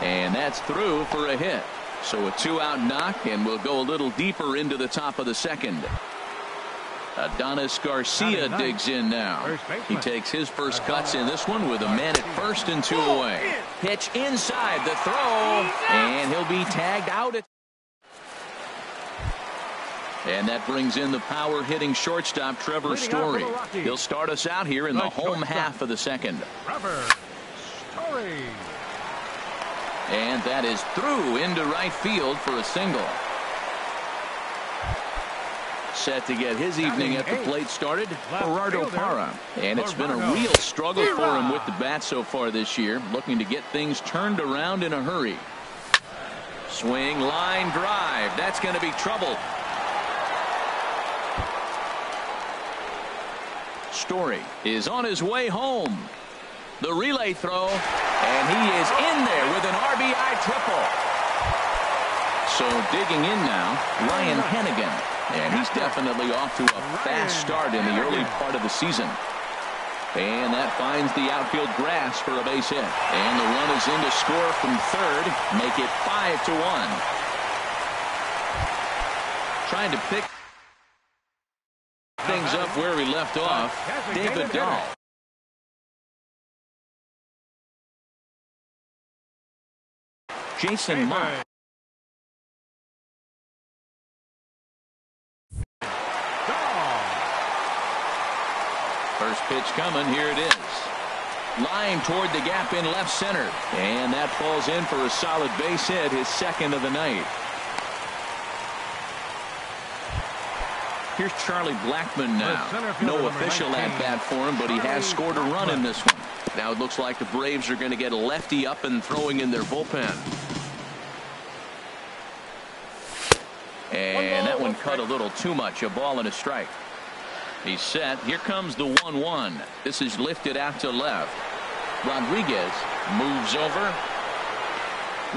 and that's through for a hit. So a 2-out knock, and we'll go a little deeper into the top of the second. Adonis Garcia digs in now. He takes his first cuts in this one with a man at first and 2 away. Pitch inside the throw, and he'll be tagged out. And that brings in the power hitting shortstop Trevor Story. He'll start us out here in the home half of the second. Trevor Story. And that is through into right field for a single. Set to get his evening at the plate started, Gerardo Parra. And it's been a real struggle for him with the bat so far this year, looking to get things turned around in a hurry. Swing, line drive. That's going to be trouble. Story is on his way home. The relay throw, and he is in there with an RBI triple. So digging in now, Ryan Hennigan. And he's definitely off to a fast start in the early part of the season. And that finds the outfield grass for a base hit. And the run is in to score from third, make it 5-1. Trying to pick things up where we left off, David Dahl. Jason Mott. First pitch coming. Here it is. Line toward the gap in left center. And that falls in for a solid base hit, his second of the night. Here's Charlie Blackmon now. No official at-bat for him, but he has scored a run in this one. Now it looks like the Braves are going to get a lefty up and throwing in their bullpen. And that one cut a little too much. A ball and a strike. He's set. Here comes the 1-1. This is lifted out to left. Rodriguez moves over.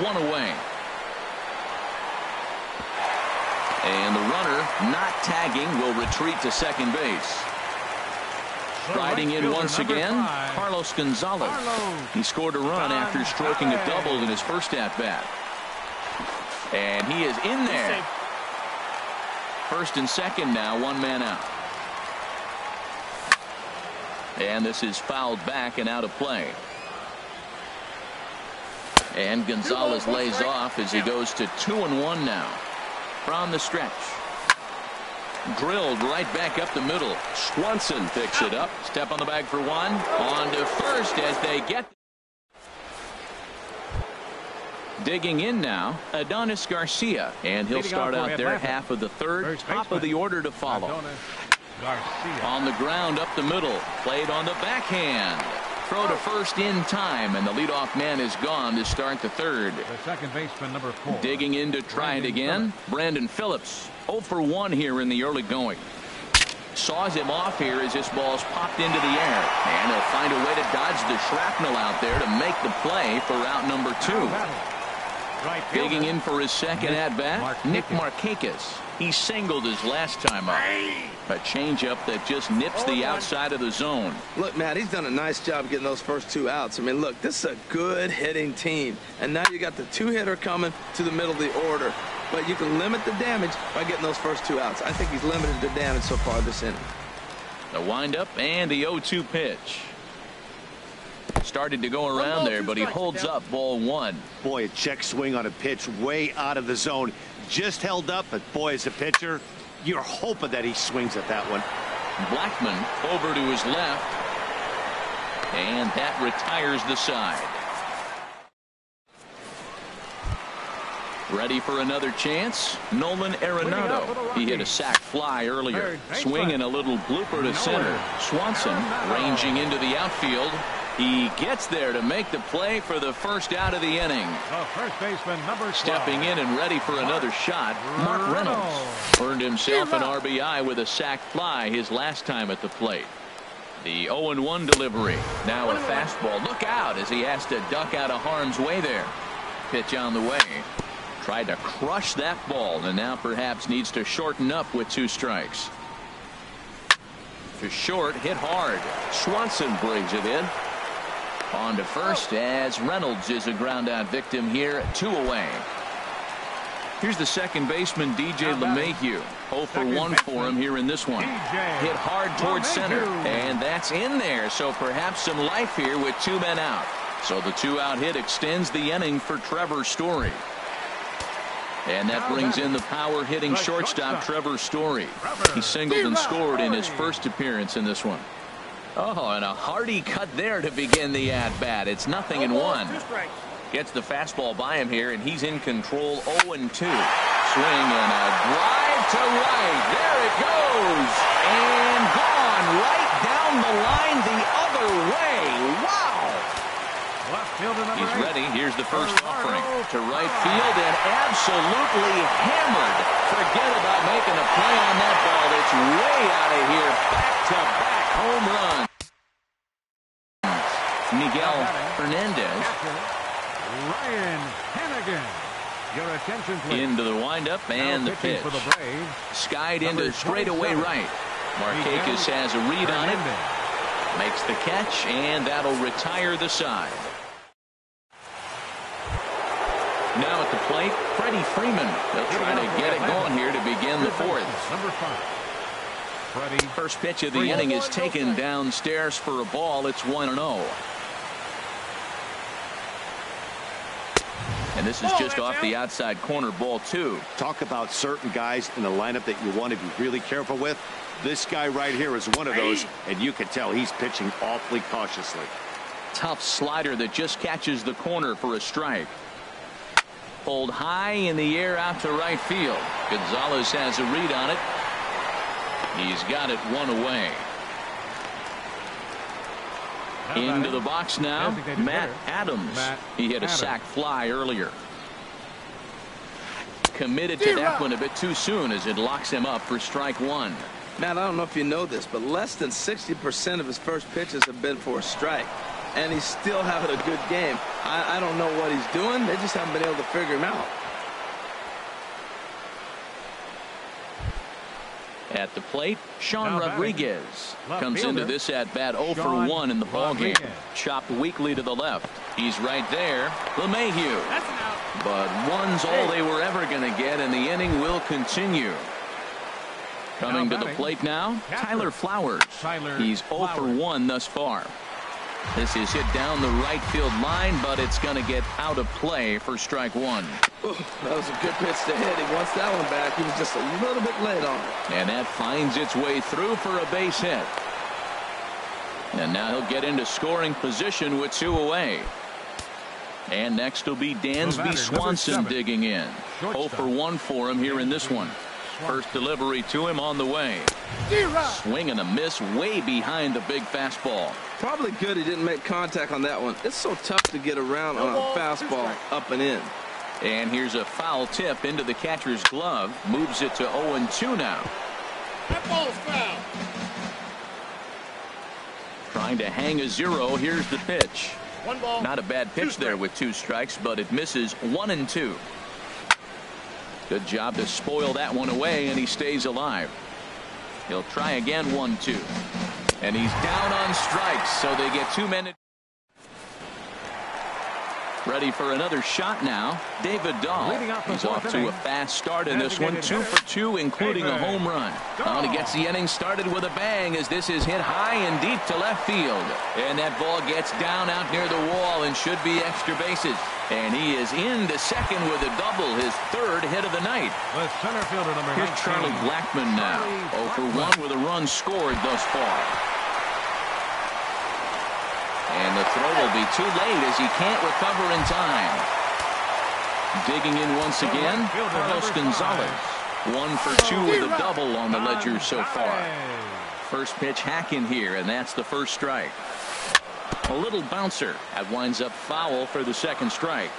1 away. And the runner, not tagging, will retreat to second base. Striding in once again, Carlos Gonzalez. He scored a run after stroking a double in his first at-bat. And he is in there. First and second now, 1 man out. And this is fouled back and out of play. And Gonzalez lays off as he goes to 2-1 now. From the stretch. Drilled right back up the middle. Swanson picks it up. Step on the bag for 1. On to first as they get. Digging in now, Adonis Garcia. And he'll start out their half of the third. Top of the order to follow. On the ground up the middle. Played on the backhand. throw to first in time, and the leadoff man is gone to start the third. The second baseman, number 4. Digging in to try it again, Brandon Phillips. 0 for 1 here in the early going. Saws him off here as this ball's popped into the air. And he'll find a way to dodge the shrapnel out there to make the play for out number 2. Right Digging in for his second at-bat, Nick Markakis. He singled his last time up. A changeup that just nips the outside of the zone. Look, Matt, he's done a nice job getting those first 2 outs. I mean, look, this is a good hitting team. And now you got the 2-hitter coming to the middle of the order. But you can limit the damage by getting those first 2 outs. I think he's limited the damage so far this inning. The windup and the 0-2 pitch. Started to go around there, but he holds up ball 1. Boy, a check swing on a pitch way out of the zone. Just held up, but boy, as a pitcher, you're hoping that he swings at that one. Blackman over to his left, and that retires the side. Ready for another chance? Nolan Arenado. He hit a sac fly earlier. Swing and a little blooper to center. Swanson ranging into the outfield. He gets there to make the play for the first out of the inning. The first baseman, number 12. Stepping in and ready for another shot, Mark Reynolds. Earned himself an RBI with a sac fly his last time at the plate. The 0-1 delivery. Now a fastball. Look out as he has to duck out of harm's way there. Pitch on the way. Tried to crush that ball and now perhaps needs to shorten up with 2 strikes. To short, hit hard. Swanson brings it in. On to first as Reynolds is a ground out victim here. 2 away. Here's the second baseman, DJ LeMahieu. 0 for 1 for him here in this one. Hit hard towards center, and that's in there. So perhaps some life here with 2 men out. So the 2-out hit extends the inning for Trevor Story. And that brings in the power hitting shortstop Trevor Story. He singled and scored in his first appearance in this one. Oh, and a hearty cut there to begin the at-bat. It's 0-1. Gets the fastball by him here, and he's in control. 0-2. Swing and a drive to right. There it goes. And gone right down the line the other way. Wow. He's ready. Here's the first offering to right field and absolutely hammered. Forget about making a play on that ball. It's way out of here. Back-to-back home run. Miguel Hernandez. Ryan Hannigan. Your attention, please. Into the windup and the pitch. Skied into straightaway right. Markakis has a read on it. Makes the catch, and that'll retire the side. Now at the plate, Freddie Freeman. They'll try to get it going here to begin the 4th. Number 5. First pitch of the inning is taken downstairs for a ball. It's 1-0. And this is just off the outside corner, ball 2. Talk about certain guys in the lineup that you want to be really careful with. This guy right here is one of those, and you can tell he's pitching awfully cautiously. Tough slider that just catches the corner for a strike. Pulled high in the air out to right field. Gonzalez has a read on it. He's got it 1 away. Into the box now, Matt Adams. He hit a sac fly earlier. Committed to that one a bit too soon as it locks him up for strike 1. Matt, I don't know if you know this, but less than 60% of his first pitches have been for a strike. And he's still having a good game. I don't know what he's doing. They just haven't been able to figure him out. At the plate, Sean Rodriguez comes into this at-bat 0 for 1 in the ballgame. Chopped weakly to the left. He's right there. LeMahieu. But 1's all they were ever going to get, and the inning will continue. Coming to the plate now, Tyler Flowers. He's 0 for 1 thus far. This is hit down the right field line, but it's going to get out of play for strike 1. Ooh, that was a good pitch to hit. He wants that one back. He was just a little bit late on it. And that finds its way through for a base hit. And now he'll get into scoring position with 2 away. And next will be Dansby Swanson digging in. 0 for 1 for him here in this one. First delivery to him on the way. Swing and a miss way behind the big fastball. Probably good he didn't make contact on that one. It's so tough to get around on a fastball up and in. And here's a foul tip into the catcher's glove. Moves it to 0-2 now. That ball's foul. Trying to hang a 0. Here's the pitch. 1 ball. Not a bad pitch there with 2 strikes, but it misses 1-2. Good job to spoil that one away, and he stays alive. He'll try again, 1-2. And he's down on strikes, so they get 2 men. Ready for another shot now. David Dahl. He's off to a fast start in this one. 2 for 2, including a home run. And he gets the inning started with a bang as this is hit high and deep to left field. And that ball gets down out near the wall and should be extra bases. And he is into second with a double, his 3rd hit of the night. The center fielder, number 19. Here's Charlie Blackmon now. 0 for 1 with a run scored thus far. And the throw will be too late as he can't recover in time. Digging in once again, Carlos Gonzalez. 1 for 2 with a double on the ledger so far. First pitch hack in here, and that's the first strike. A little bouncer. That winds up foul for the second strike.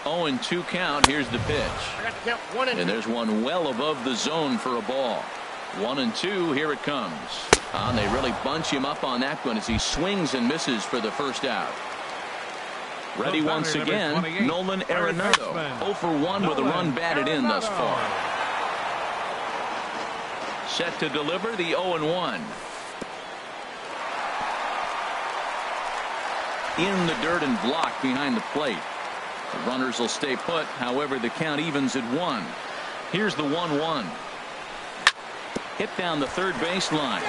0-2 count. Here's the pitch. I got to count 1 and 2. And there's one well above the zone for a ball. 1-2. Here it comes. And they really bunch him up on that one as he swings and misses for the first out. Ready once again, Nolan Arenado. 0 for 1 with a run batted in thus far. Set to deliver the 0-1. In the dirt and blocked behind the plate. The runners will stay put. However, the count evens at 1. Here's the 1-1. Hit down the third baseline,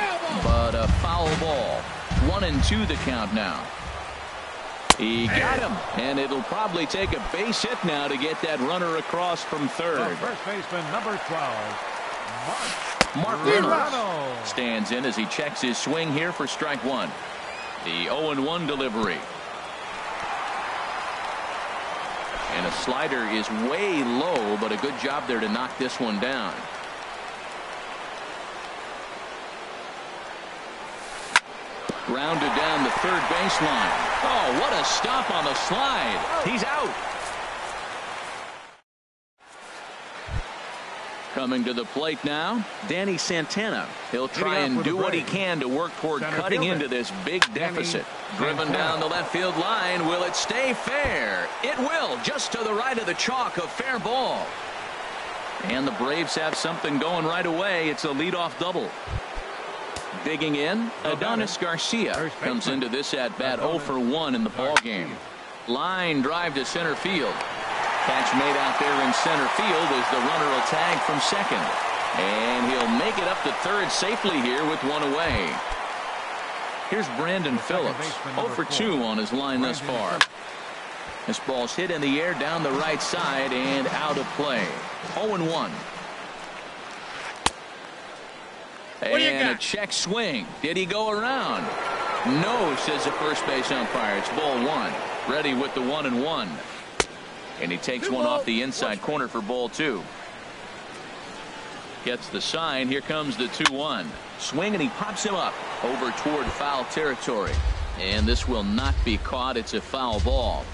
but a foul ball. 1-2 the count now. He got him, and it'll probably take a base hit now to get that runner across from third. The first baseman, number 12, Mark Reynolds stands in as he checks his swing here for strike 1. The 0-1 delivery. And a slider is way low, but a good job there to knock this one down. Grounded down the third baseline. Oh, what a stop on the slide. He's out. Coming to the plate now, Danny Santana. He'll try and do what he can to work toward cutting into this big deficit. Driven down the left field line. Will it stay fair? It will, just to the right of the chalk, a fair ball. And the Braves have something going right away. It's a leadoff double. Digging in, Adonis Garcia comes into this at bat 0 for 1 in the ball game. Line drive to center field. Catch made out there in center field as the runner will tag from second. And he'll make it up to third safely here with one away. Here's Brandon Phillips. 0 for 2 on his line thus far. This ball's hit in the air down the right side and out of play. 0-1. And a check swing. Did he go around? No, says the first base umpire. It's ball 1. Ready with the 1-1. And he takes one off the inside corner for ball 2. Gets the sign. Here comes the 2-1. Swing, and he pops him up over toward foul territory. And this will not be caught. It's a foul ball.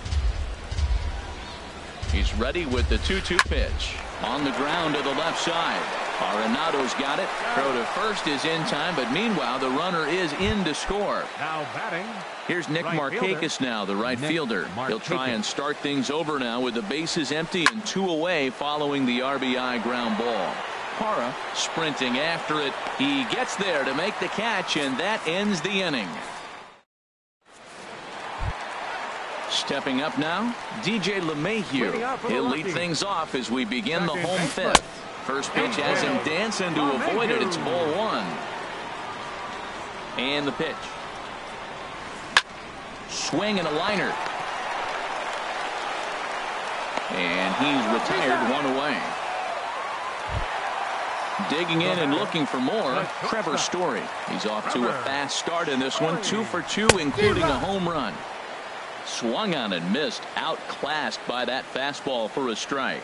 He's ready with the 2-2 pitch. On the ground to the left side. Arenado's got it. Throw to first is in time, but meanwhile the runner is in to score. Now batting. Here's Nick Markakis now, the right fielder. He'll try and start things over now with the bases empty and 2 away following the RBI ground ball. Parra sprinting after it. He gets there to make the catch, and that ends the inning. Stepping up now, DJ LeMahieu. He'll lead things off as we begin the home fifth. First pitch has him dancing to avoid it. It's ball 1. And the pitch. Swing and a liner. And he's retired, 1 away. Digging in and looking for more, Trevor Story. He's off to a fast start in this one. 2 for 2, including a home run. Swung on and missed, outclassed by that fastball for a strike.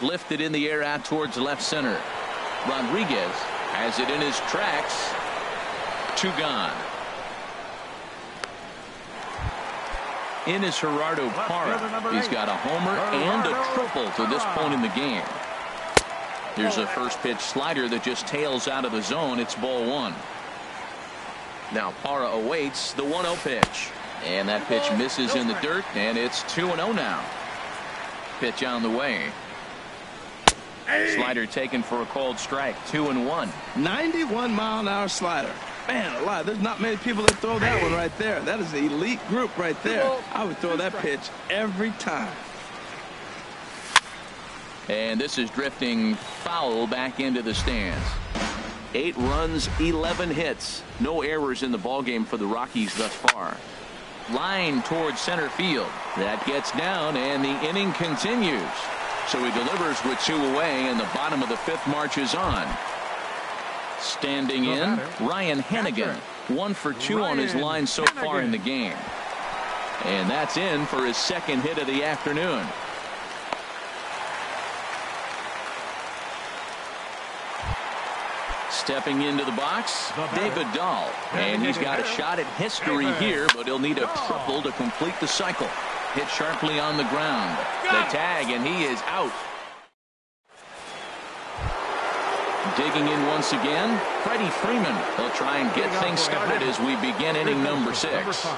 Lifted in the air out towards left center. Rodriguez has it in his tracks. 2 gone. In is Gerardo Parra. He's got a homer and a triple to this point in the game. Here's a first pitch slider that just tails out of the zone. It's ball one. Now Parra awaits the 1-0 pitch. And that pitch misses in the dirt, and it's 2-0 now. Pitch on the way. Slider taken for a called strike. 2-1. 91-mile-an-hour slider. Man alive, there's not many people that throw that one right there. That is an elite group right there. I would throw that pitch every time. And this is drifting foul back into the stands. 8 runs, 11 hits. No errors in the ballgame for the Rockies thus far. Line towards center field. That gets down, and the inning continues. So he delivers with 2 away, and the bottom of the 5th marches on. Standing in, Ryan Hennigan. 1 for 2 on his line so far in the game. And that's in for his 2nd hit of the afternoon. Stepping into the box, David Dahl. And he's got a shot at history here, but he'll need a triple to complete the cycle. Hit sharply on the ground. The tag, and he is out. Digging in once again, Freddie Freeman. He'll try and get things started as we begin inning number 6.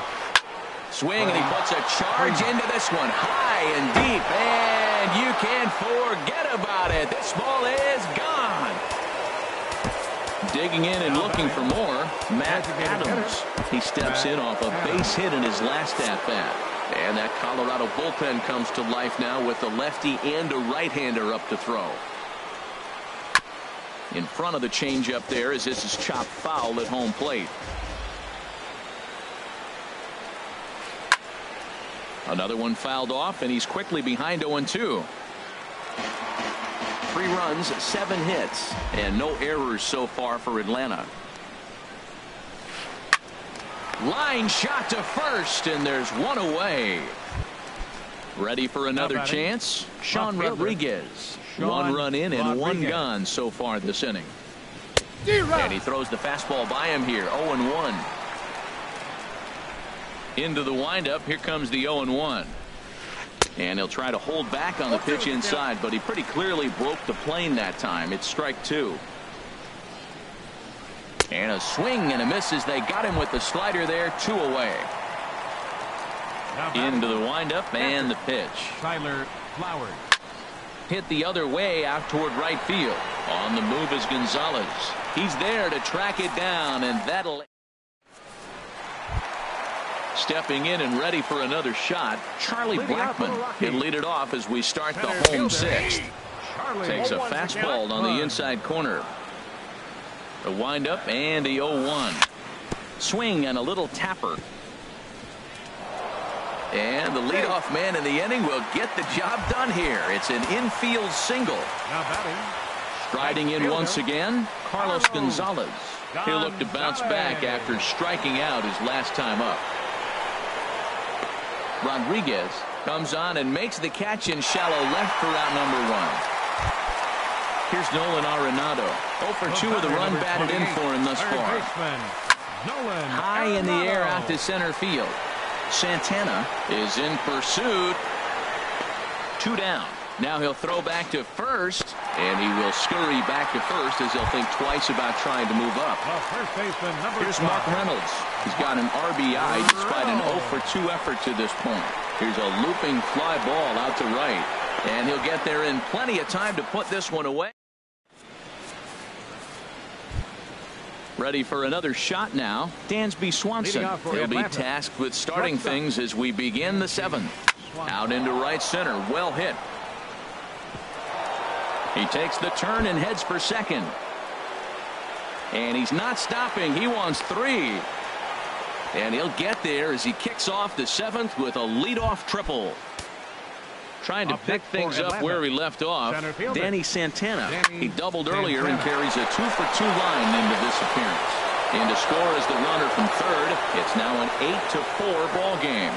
Swing, and he puts a charge into this one. High and deep, and you can't forget about it. This ball is gone. Digging in and looking for more, Matt Adams. He steps in off a base hit in his last at-bat. And that Colorado bullpen comes to life now with a lefty and a right-hander up to throw. In front of the changeup there as this is chopped foul at home plate. Another one fouled off, and he's quickly behind 0-2. 3 runs, 7 hits, and no errors so far for Atlanta. Line shot to first, and there's 1 away. Ready for another chance? Sean Rodriguez. 1 run in and 1 gone so far this inning. And he throws the fastball by him here. 0-1. Into the windup. Here comes the 0-1. And he'll try to hold back on the pitch inside, but he pretty clearly broke the plane that time. It's strike 2. And a swing and a miss as they got him with the slider there. 2 away. Into the windup and the pitch. Tyler Flowers. Hit the other way out toward right field. On the move is Gonzalez. He's there to track it down, and that'll... Stepping in and ready for another shot, Charlie Blackmon. He'll lead it off as we start the home 6th. Takes a fastball on the inside corner. A windup and the 0-1. Swing and a little tapper. And the leadoff man in the inning will get the job done here. It's an infield single. Striding in once again, Carlos Gonzalez. He'll look to bounce back after striking out his last time up. Rodriguez comes on and makes the catch in shallow left for out number 1. Here's Nolan Arenado. 0 for 2 with a run batted in for him thus far. High in the air out to center field. Santana is in pursuit. 2 down. Now he'll throw back to first, and he will scurry back to first as he'll think twice about trying to move up. Here's Mark Reynolds. He's got an RBI despite an 0 for 2 effort to this point. Here's a looping fly ball out to right, and he'll get there in plenty of time to put this one away. Ready for another shot now, Dansby Swanson. He'll be tasked with starting things as we begin the 7th. Out into right center, well hit. He takes the turn and heads for second. And he's not stopping. He wants 3. And he'll get there as he kicks off the 7th with a leadoff triple. Trying to pick things up where he left off, Danny Santana. He doubled earlier and carries a 2 for 2 line into this appearance. And to score as the runner from third, it's now an 8-4 ball game.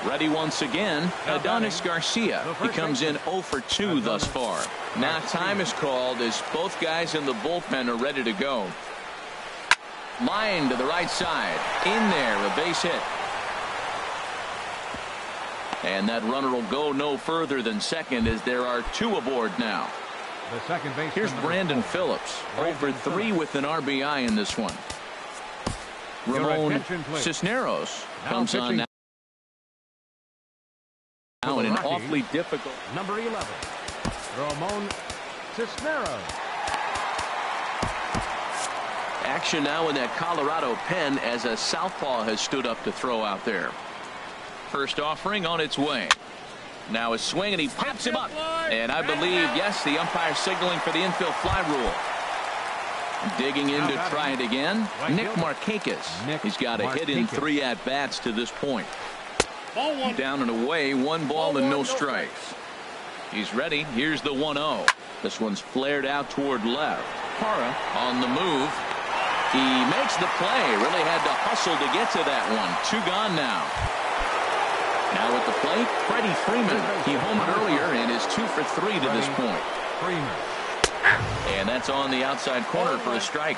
Ready once again, Adonis Garcia. He comes in 0 for 2 thus far. Now time is called as both guys in the bullpen are ready to go. Line to the right side. In there, a base hit. And that runner will go no further than second as there are 2 aboard now. The second baseman. Here's Brandon Phillips. Over 3 with an RBI in this one. Ramon Cisneros comes on now. Now in an awfully difficult. Number 11, Ramon Cisneros. Action now in that Colorado pen as a southpaw has stood up to throw out there. First offering on its way. Now a swing and he pops him up. And I believe, yes, the umpire signaling for the infield fly rule. Digging in to try it again. Nick Markakis. He's got a hit in 3 at-bats to this point. Down and away, 1 ball and no strikes. He's ready. Here's the 1-0. This one's flared out toward left. Parra on the move. He makes the play. Really had to hustle to get to that one. 2 gone now. Now at the plate, Freddie Freeman. He homered earlier and is 2 for 3 to this point. And that's on the outside corner for a strike.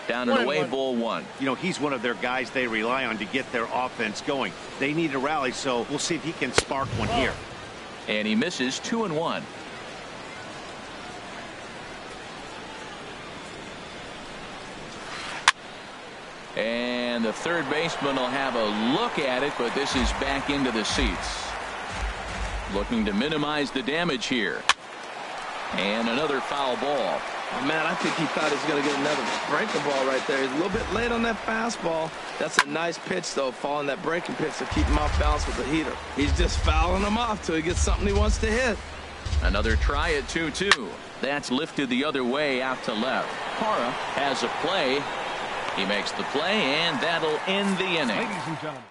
Down and away, ball 1. You know, he's one of their guys they rely on to get their offense going. They need a rally, so we'll see if he can spark one here. And he misses 2-1. And the third baseman will have a look at it, but this is back into the seats. Looking to minimize the damage here. And another foul ball. Oh, man, I think he thought he was going to get another breaking ball right there. He's a little bit late on that fastball. That's a nice pitch, though, following that breaking pitch to keep him off balance with the heater. He's just fouling him off till he gets something he wants to hit. Another try at 2-2. That's lifted the other way out to left. Parra has a play. He makes the play, and that'll end the inning. Ladies and gentlemen.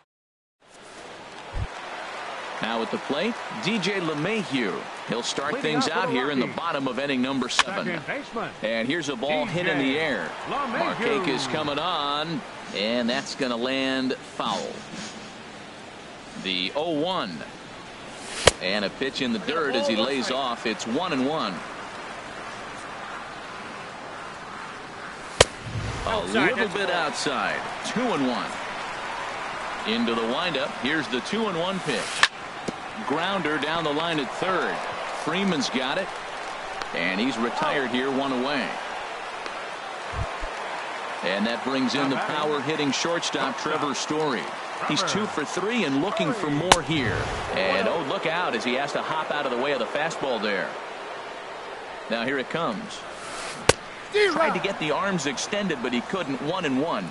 Now at the plate, DJ LeMahieu. He'll start things out here in the bottom of inning number 7. And here's a ball hit in the air. Markakis coming on, and that's going to land foul. The 0-1. And a pitch in the dirt as he lays off. It's 1-1. A little bit outside. 2-1. Into the windup. Here's the 2-1 pitch. Grounder down the line at third. Freeman's got it. And he's retired here, 1 away. And that brings in the power hitting shortstop Trevor Story. He's 2 for 3 and looking for more here. And oh, look out as he has to hop out of the way of the fastball there. Now here it comes. Tried to get the arms extended, but he couldn't. 1-1.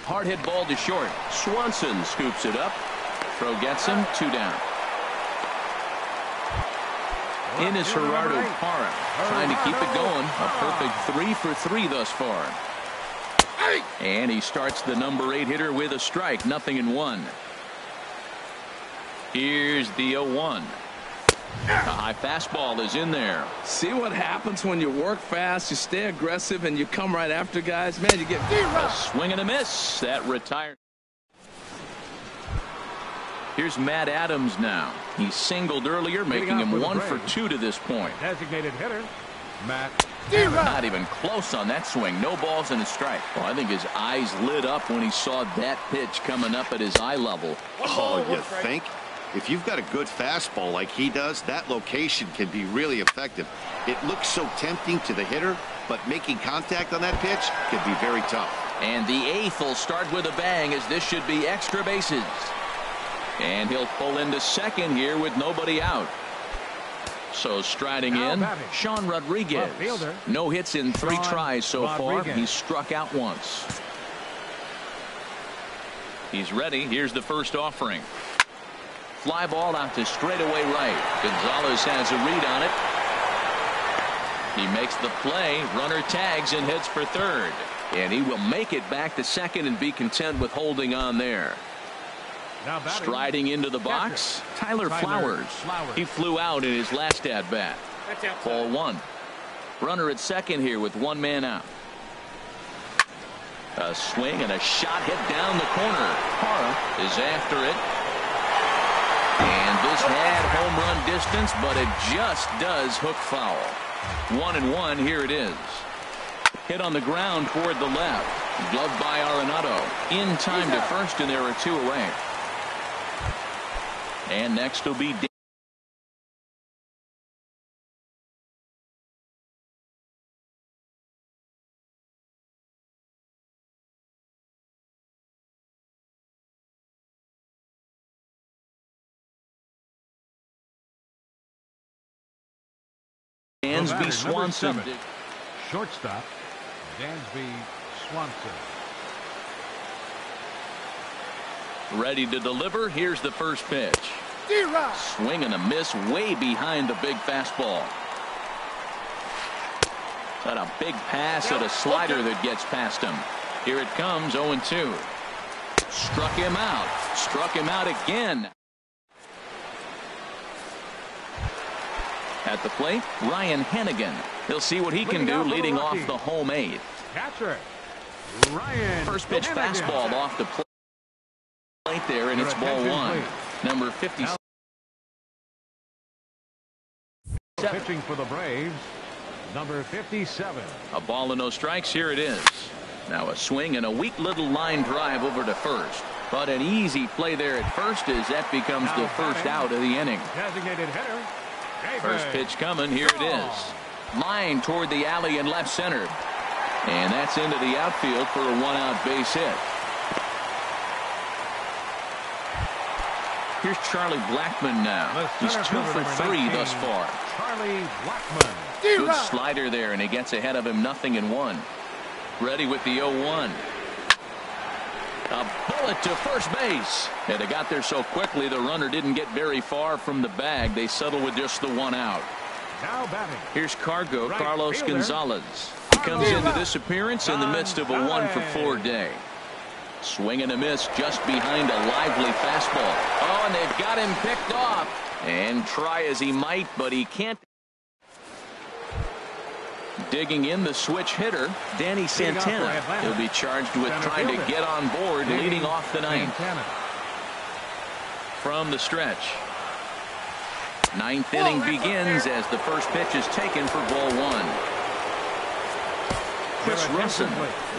Hard hit ball to short. Swanson scoops it up. Throw gets him. 2 down. In is Gerardo Parra, trying to keep it going. A perfect 3 for 3 thus far. And he starts the number 8 hitter with a strike. 0-1. Here's the 0-1. The high fastball is in there. See what happens when you work fast, you stay aggressive, and you come right after guys? Man, you get a swing and a miss. That retired. Here's Matt Adams now. He singled earlier, making him 1 for 2 to this point. Designated hitter, Matt. Not even close on that swing. No balls and a strike. Well, I think his eyes lit up when he saw that pitch coming up at his eye level. Oh, you think? If you've got a good fastball like he does, that location can be really effective. It looks so tempting to the hitter, but making contact on that pitch can be very tough. And the 8th will start with a bang, as this should be extra bases. And he'll pull into second here with nobody out. So striding in, Sean Rodriguez. No hits in 3 tries so far. He's struck out once. He's ready. Here's the first offering. Fly ball out to straightaway right. Gonzalez has a read on it. He makes the play. Runner tags and hits for third. And he will make it back to second and be content with holding on there. Striding into the box, Tyler Flowers. He flew out in his last at-bat. Ball 1. Runner at second here with 1 man out. A swing and a shot hit down the corner. Parra is after it. And this had home run distance, but it just does hook foul. 1-1. Here it is. Hit on the ground toward the left. Gloved by Arenado. In time to first, and there are 2 away. And next will be Dansby Swanson. Shortstop, Dansby Swanson. Ready to deliver. Here's the first pitch. Swing and a miss way behind the big fastball. Got a big pass at a slider that gets past him. Here it comes, 0-2. Struck him out. Struck him out again. At the plate, Ryan Hennigan. He'll see what he can do leading off the home 8th. Catcher, Ryan First pitch Hennigan. fastball off the plate there, and it's ball 1. Number 57. Pitching for the Braves, number 57. A ball and no strikes. Here it is. Now a swing and a weak little line drive over to first. But an easy play there at first as that becomes the first out of the inning. Designated hitter. First pitch coming. Here it is. Line toward the alley in left center. And that's into the outfield for a 1-out base hit. Here's Charlie Blackmon now. He's 2 for 3 thus far. Charlie Blackmon. Good slider there, and he gets ahead of him 0-1. Ready with the 0-1. A bullet to first base. And they got there so quickly the runner didn't get very far from the bag. They settle with just the 1 out. Now batting. Here's Cargo, Right Carlos fielder. Gonzalez. He comes into this appearance in the midst of a 1 for 4 day. Swing and a miss just behind a lively fastball. Oh, and they've got him picked off. And try as he might, but he can't. Digging in the switch hitter, Danny Santana. He'll be charged with trying to get on board leading off the 9th. From the stretch. 9th inning begins as the first pitch is taken for ball 1. Chris Russin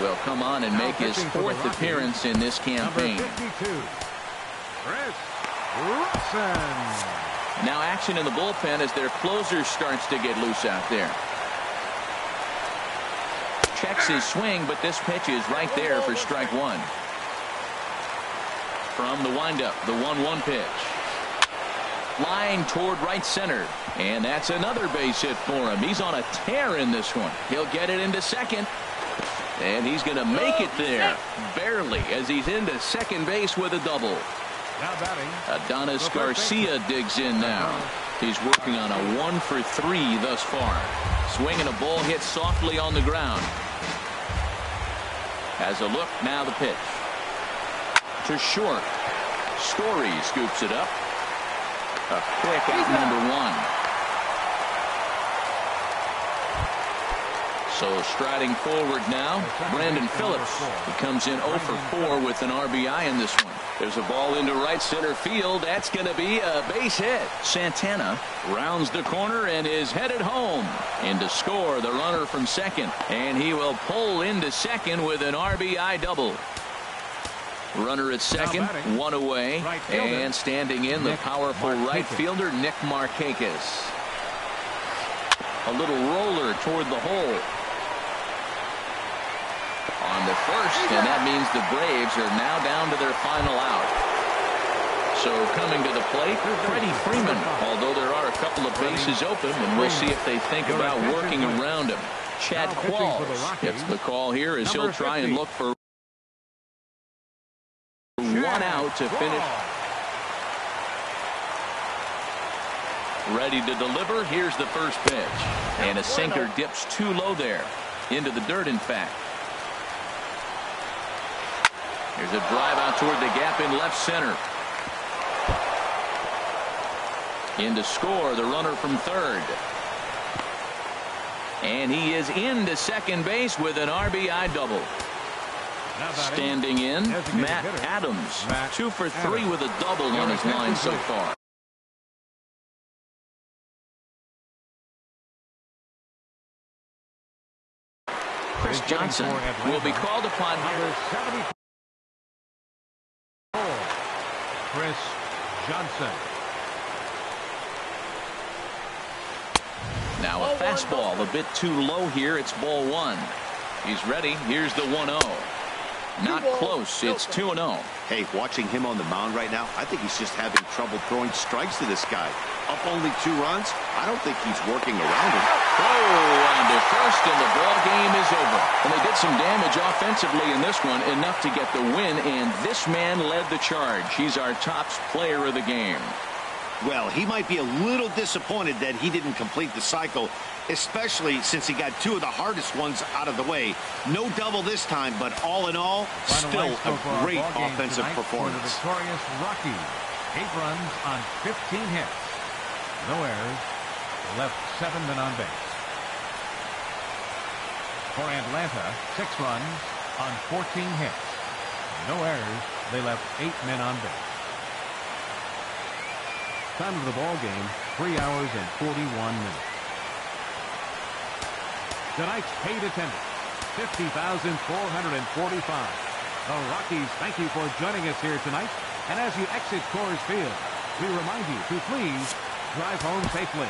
will come on and make his 4th appearance in this campaign. Chris Russin. Now action in the bullpen as their closer starts to get loose out there. Checks his swing, but this pitch is right there for strike 1. From the windup, the 1-1 pitch. Line toward right center. And that's another base hit for him. He's on a tear in this one. He'll get it into second. And he's going to make it there. Barely, as he's into second base with a double. Now batting. Adonis Garcia digs in now. He's working on a 1 for 3 thus far. Swing and a ball hit softly on the ground. Has a look, now the pitch. To short. Story scoops it up. A quick out number 1. So striding forward now, Brandon Phillips. He comes in 0 for 4 with an RBI in this one. There's a ball into right center field. That's going to be a base hit. Santana rounds the corner and is headed home. And to score, the runner from second. And he will pull into second with an RBI double. Runner at second, 1 away. And standing in, the powerful right fielder, Nick Markakis. A little roller toward the hole. On the first, and that means the Braves are now down to their final out. So coming to the plate, Freddie Freeman, although there are a couple of bases open, and we'll see if they think about working around him. Chad Qualls gets the call here as he'll try and look for 1 out to finish. Ready to deliver. Here's the first pitch. And a sinker dips too low there. Into the dirt, in fact. Here's a drive out toward the gap in left center. In to score, the runner from third. And he is into second base with an RBI double. Standing in, Matt Adams. 2 for 3 with a double on his line so far. Chris Johnson will be called upon Number here. 74, Chris Johnson. Now a fastball a bit too low here. It's ball one. He's ready. Here's the 1-0. Not close. It's 2-0. Hey, watching him on the mound right now, I think he's just having trouble throwing strikes to this guy. Up only 2 runs. I don't think he's working around him. Oh, and to first, and the ball game is over. And they did some damage offensively in this one, enough to get the win, and this man led the charge. He's our top player of the game. Well, he might be a little disappointed that he didn't complete the cycle, especially since he got 2 of the hardest ones out of the way. No double this time, but all in all, still a great offensive performance. For the victorious Rockies, 8 runs on 15 hits. No errors. Left 7 men on base. For Atlanta, 6 runs on 14 hits. No errors. They left 8 men on base. Time of the ball game, 3 hours and 41 minutes. Tonight's paid attendance, 50,445. The Rockies thank you for joining us here tonight. And as you exit Coors Field, we remind you to please drive home safely.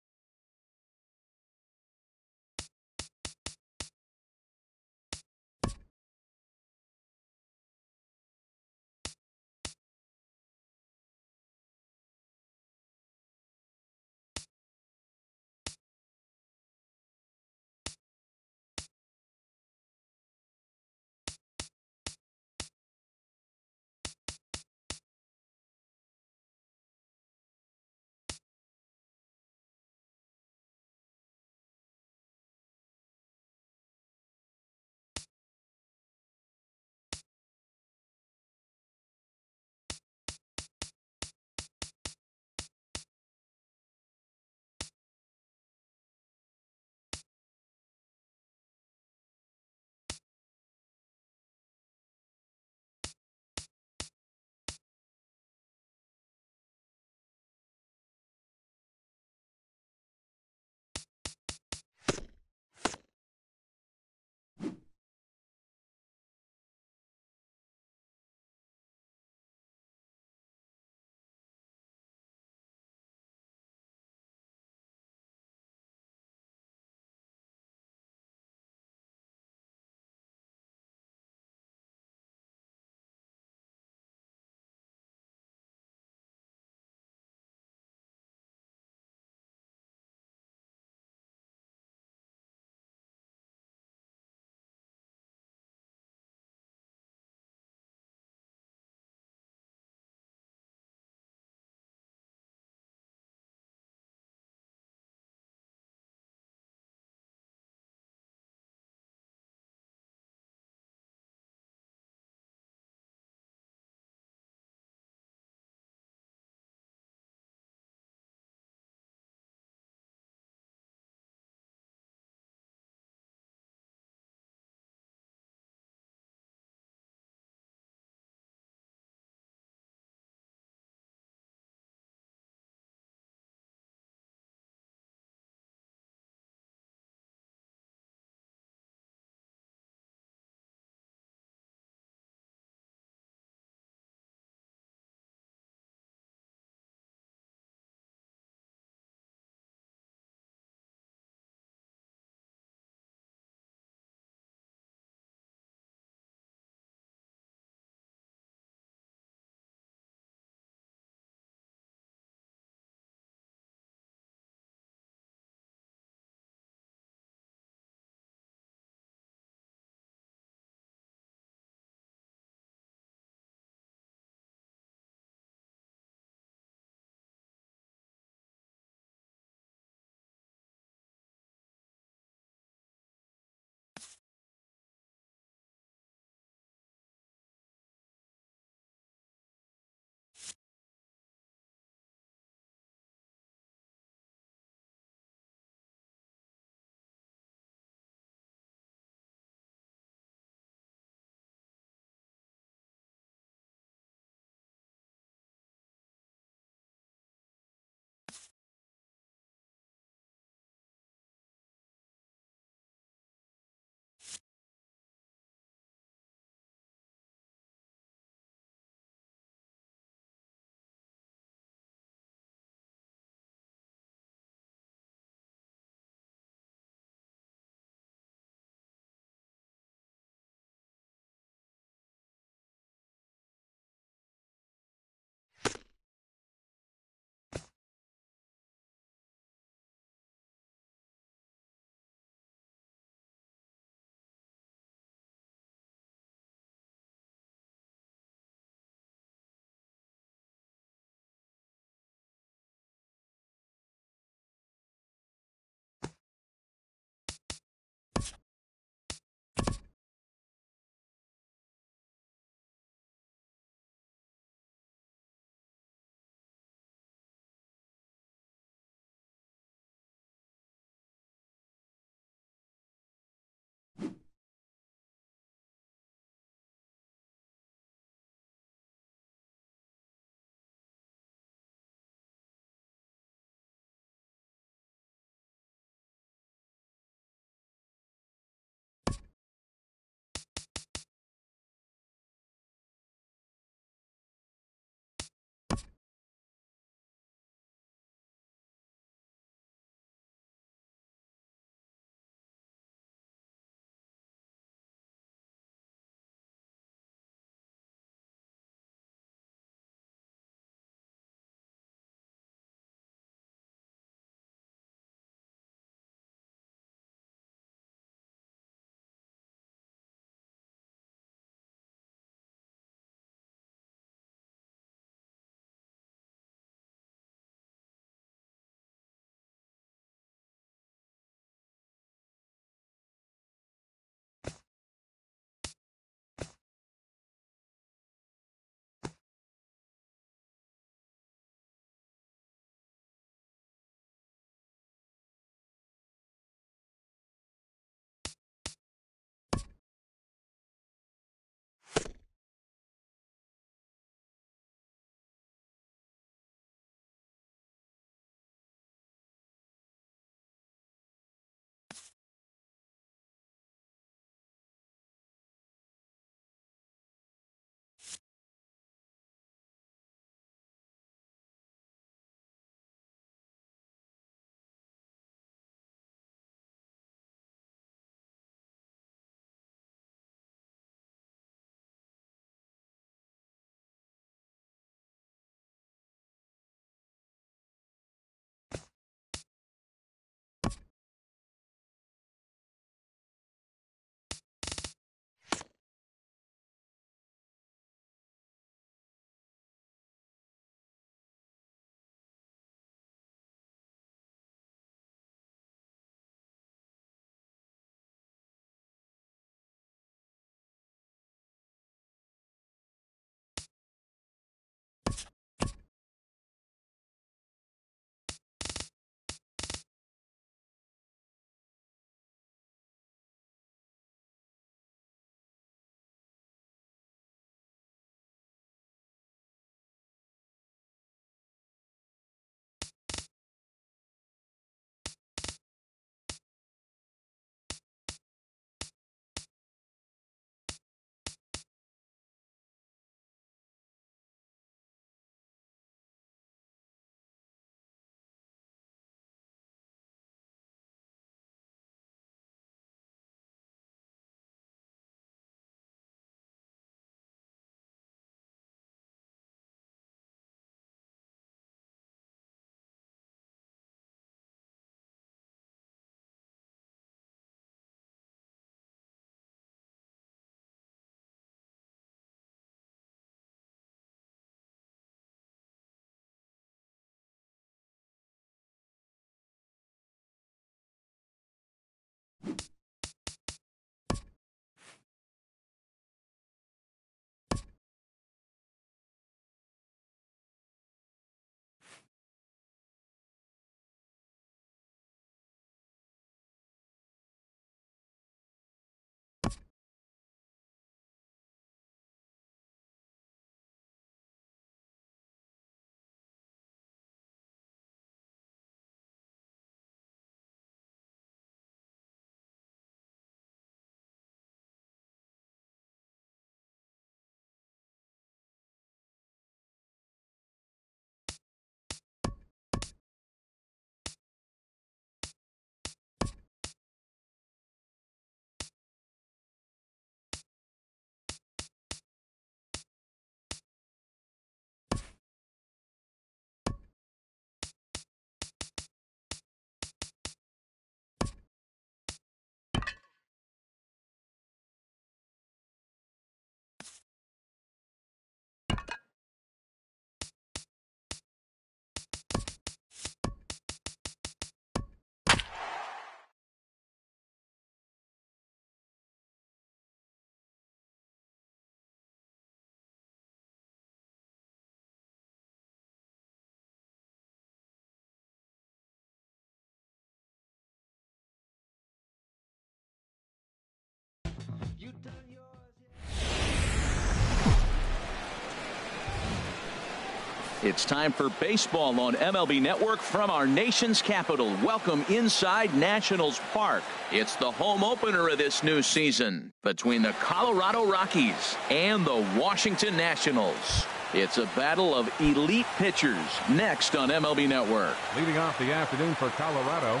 It's time for baseball on MLB Network from our nation's capital. Welcome inside Nationals Park. It's the home opener of this new season between the Colorado Rockies and the Washington Nationals. It's a battle of elite pitchers next on MLB Network. Leading off the afternoon for Colorado,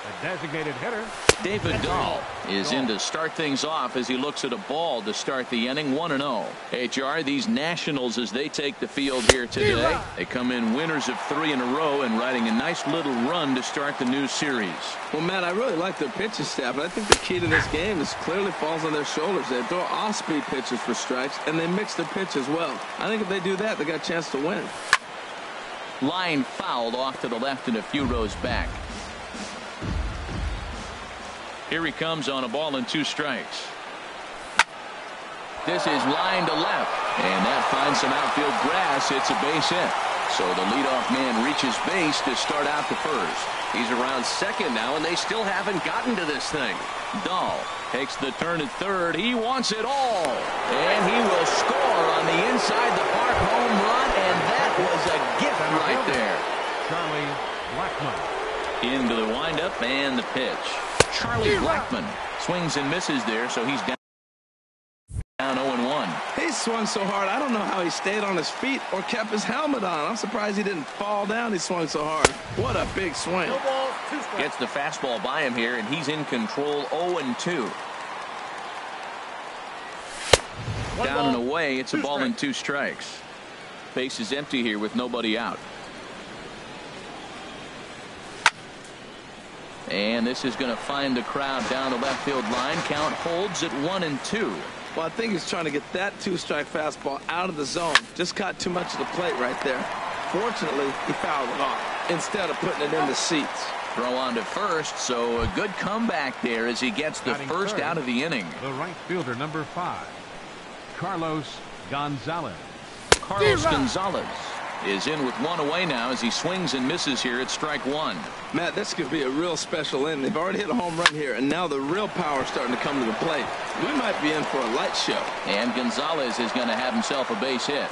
a designated hitter. David Dahl is in to start things off as he looks at a ball to start the inning. 1-0. HR, these Nationals, as they take the field here today, they come in winners of 3 in a row and riding a nice little run to start the new series. Well, Matt, I really like their pitching staff, and I think the key to this game is clearly falls on their shoulders. They throw off-speed pitches for strikes, and they mix their pitch as well. I think if they do that, they got a chance to win. Line fouled off to the left and a few rows back. Here he comes on a ball and 2 strikes. This is line to left, and that finds some outfield grass. It's a base hit. So the leadoff man reaches base to start out the first. He's around second now, and they still haven't gotten to this thing. Dahl takes the turn at third. He wants it all, and he will score on the inside the park home run, and that was a gift right there. Charlie Blackmon. Into the windup and the pitch. Charlie Blackmon swings and misses there, so he's down 0-1. He swung so hard, I don't know how he stayed on his feet or kept his helmet on. I'm surprised he didn't fall down. He swung so hard. What a big swing. No balls, 2 strikes. Gets the fastball by him here, and he's in control. 0-2. Down and away. It's a ball and 2 strikes. Base is empty here with nobody out. And this is going to find the crowd down the left field line. Count holds at 1-2. Well, I think he's trying to get that 2-strike fastball out of the zone. Just caught too much of the plate right there. Fortunately, he fouled it off instead of putting it in the seats. Throw on to first, so a good comeback there as he gets the first out of the inning. The right fielder, number 5, Carlos Gonzalez. Carlos Gonzalez is in with 1 away now as he swings and misses here at strike 1. Matt, this could be a real special inning. They've already hit a home run here, and now the real power is starting to come to the plate. We might be in for a light show. And Gonzalez is going to have himself a base hit.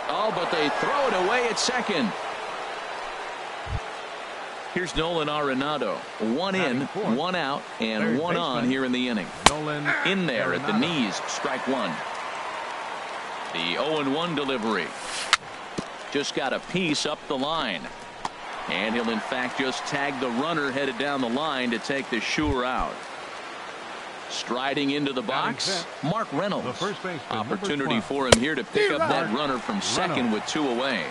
Oh, but they throw it away at second. Here's Nolan Arenado. 1 in, 1 out, and 1 on here in the inning. Nolan in there at the Arenado. knees, strike 1. The 0-1 delivery. Just got a piece up the line. And he'll in fact just tag the runner headed down the line to take the sure out. Striding into the box, Mark Reynolds. The first baseman, Opportunity number 12. for him here to pick up that runner from second with 2 away.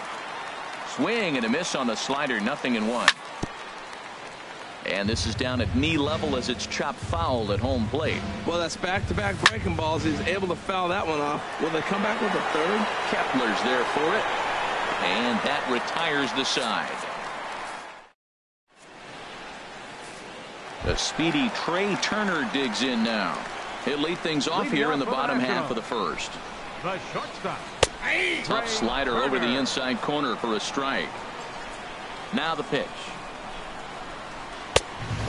Swing and a miss on the slider, 0-1. And this is down at knee level as it's chopped foul at home plate. Well, that's back-to-back breaking balls. He's able to foul that one off. Will they come back with a third? Kepler's there for it. And that retires the side. The speedy Trey Turner digs in now. He'll lead things off here in the bottom half of the first. The shortstop. Tough slider over the inside corner for a strike. Now the pitch.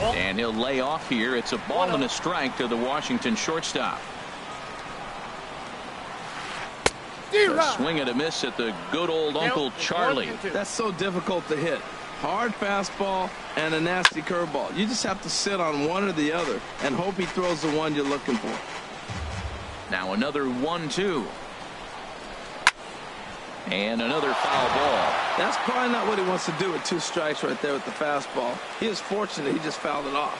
And he'll lay off here. It's a ball and a strike to the Washington shortstop. A swing and a miss at the good old Uncle Charlie. That's so difficult to hit. Hard fastball and a nasty curveball. You just have to sit on one or the other and hope he throws the one you're looking for. Now another 1-2. And another foul ball. That's probably not what he wants to do with 2 strikes right there with the fastball. He is fortunate he just fouled it off.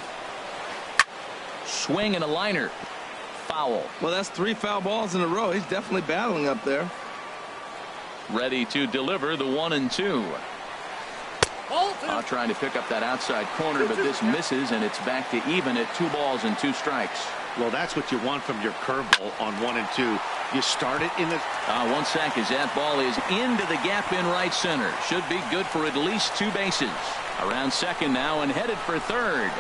Swing and a liner. Foul. Well, that's 3 foul balls in a row. He's definitely battling up there. Ready to deliver the 1-2. Trying to pick up that outside corner, but this misses, and it's back to even at 2 balls and 2 strikes. Well, that's what you want from your curveball on 1 and 2. You start it in the... 1 sec as that ball is into the gap in right center. Should be good for at least 2 bases. Around second now and headed for third.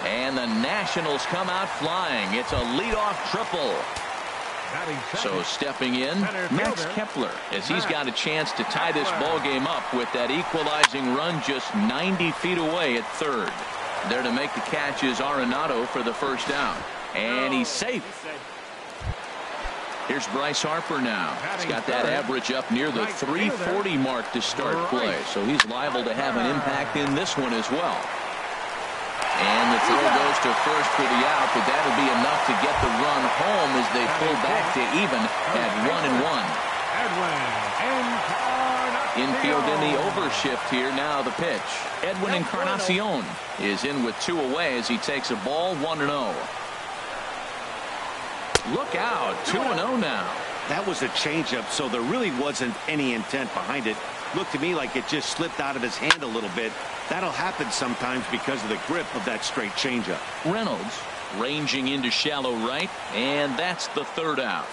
And the Nationals come out flying. It's a leadoff triple. So stepping in, Max Kepler, as he's got a chance to tie this ball game up with that equalizing run just 90 feet away at third. There to make the catch is Arenado for the first down. And he's safe. Here's Bryce Harper now. He's got that average up near the 340 mark to start play, so he's liable to have an impact in this one as well. And the throw goes to first for the out, but that'll be enough to get the run home as they pull back to even at 1-1. Infield in the overshift here. Now the pitch. Edwin Encarnacion is in with 2 away as he takes a ball 1-0. Look out, 2-0 now. That was a changeup, so there really wasn't any intent behind it. Looked to me like it just slipped out of his hand a little bit. That'll happen sometimes because of the grip of that straight changeup. Reynolds ranging into shallow right, and that's the 3rd out.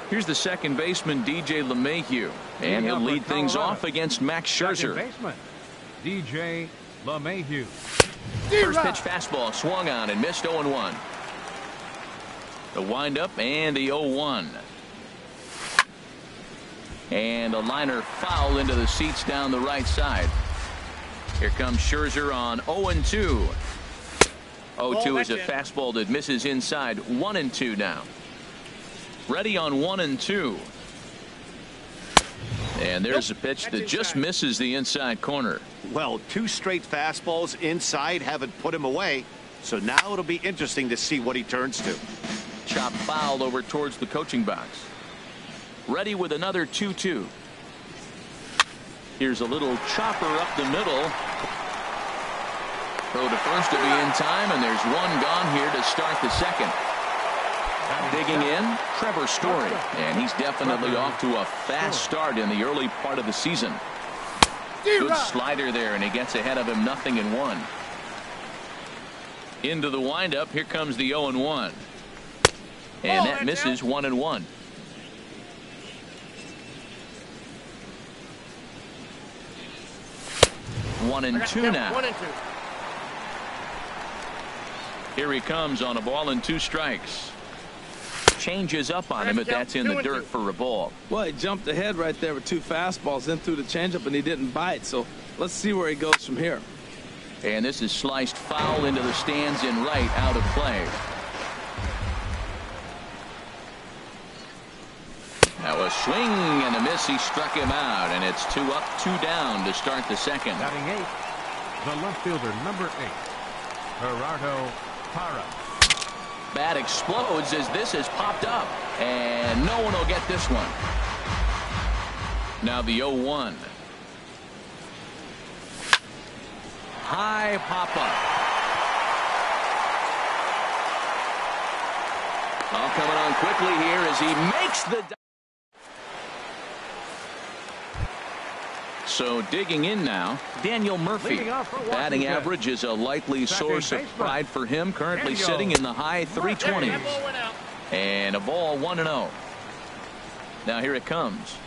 Here's the second baseman, DJ LeMahieu, and he'll lead things off against Max Scherzer. Second baseman, DJ LeMahieu. First pitch fastball swung on and missed 0-1. The windup and the 0-1. And a liner foul into the seats down the right side. Here comes Scherzer on 0-2. 0-2 is a fastball that misses inside. 1-2 now. Ready on 1-2. And there's a pitch that just misses the inside corner. Well, 2 straight fastballs inside haven't put him away. So now it'll be interesting to see what he turns to. Chop foul over towards the coaching box. Ready with another 2-2. Here's a little chopper up the middle. Throw to first to be in time, and there's one gone here to start the second. Digging in, Trevor Story, and he's definitely off to a fast start in the early part of the season. Good slider there, and he gets ahead of him 0-1. Into the windup, here comes the 0-1. And that misses 1-1. One and two now. 1-2. Here he comes on a ball and 2 strikes. Changes up on him, but that's in the dirt for a ball. Well, he jumped ahead right there with 2 fastballs, then threw the changeup, and he didn't bite. So let's see where he goes from here. And this is sliced foul into the stands in right, out of play. Now a swing and a miss. He struck him out, and it's 2 up, 2 down to start the second. Batting 8, the left fielder, number 8, Gerardo Parra. Bat explodes as this has popped up, and no one will get this one. Now the 0-1. High pop up. All coming on quickly here as he makes the. So digging in now, Daniel Murphy. Batting average is a likely source of pride for him, currently sitting in the high 320s. And a ball 1-0. Now here it comes.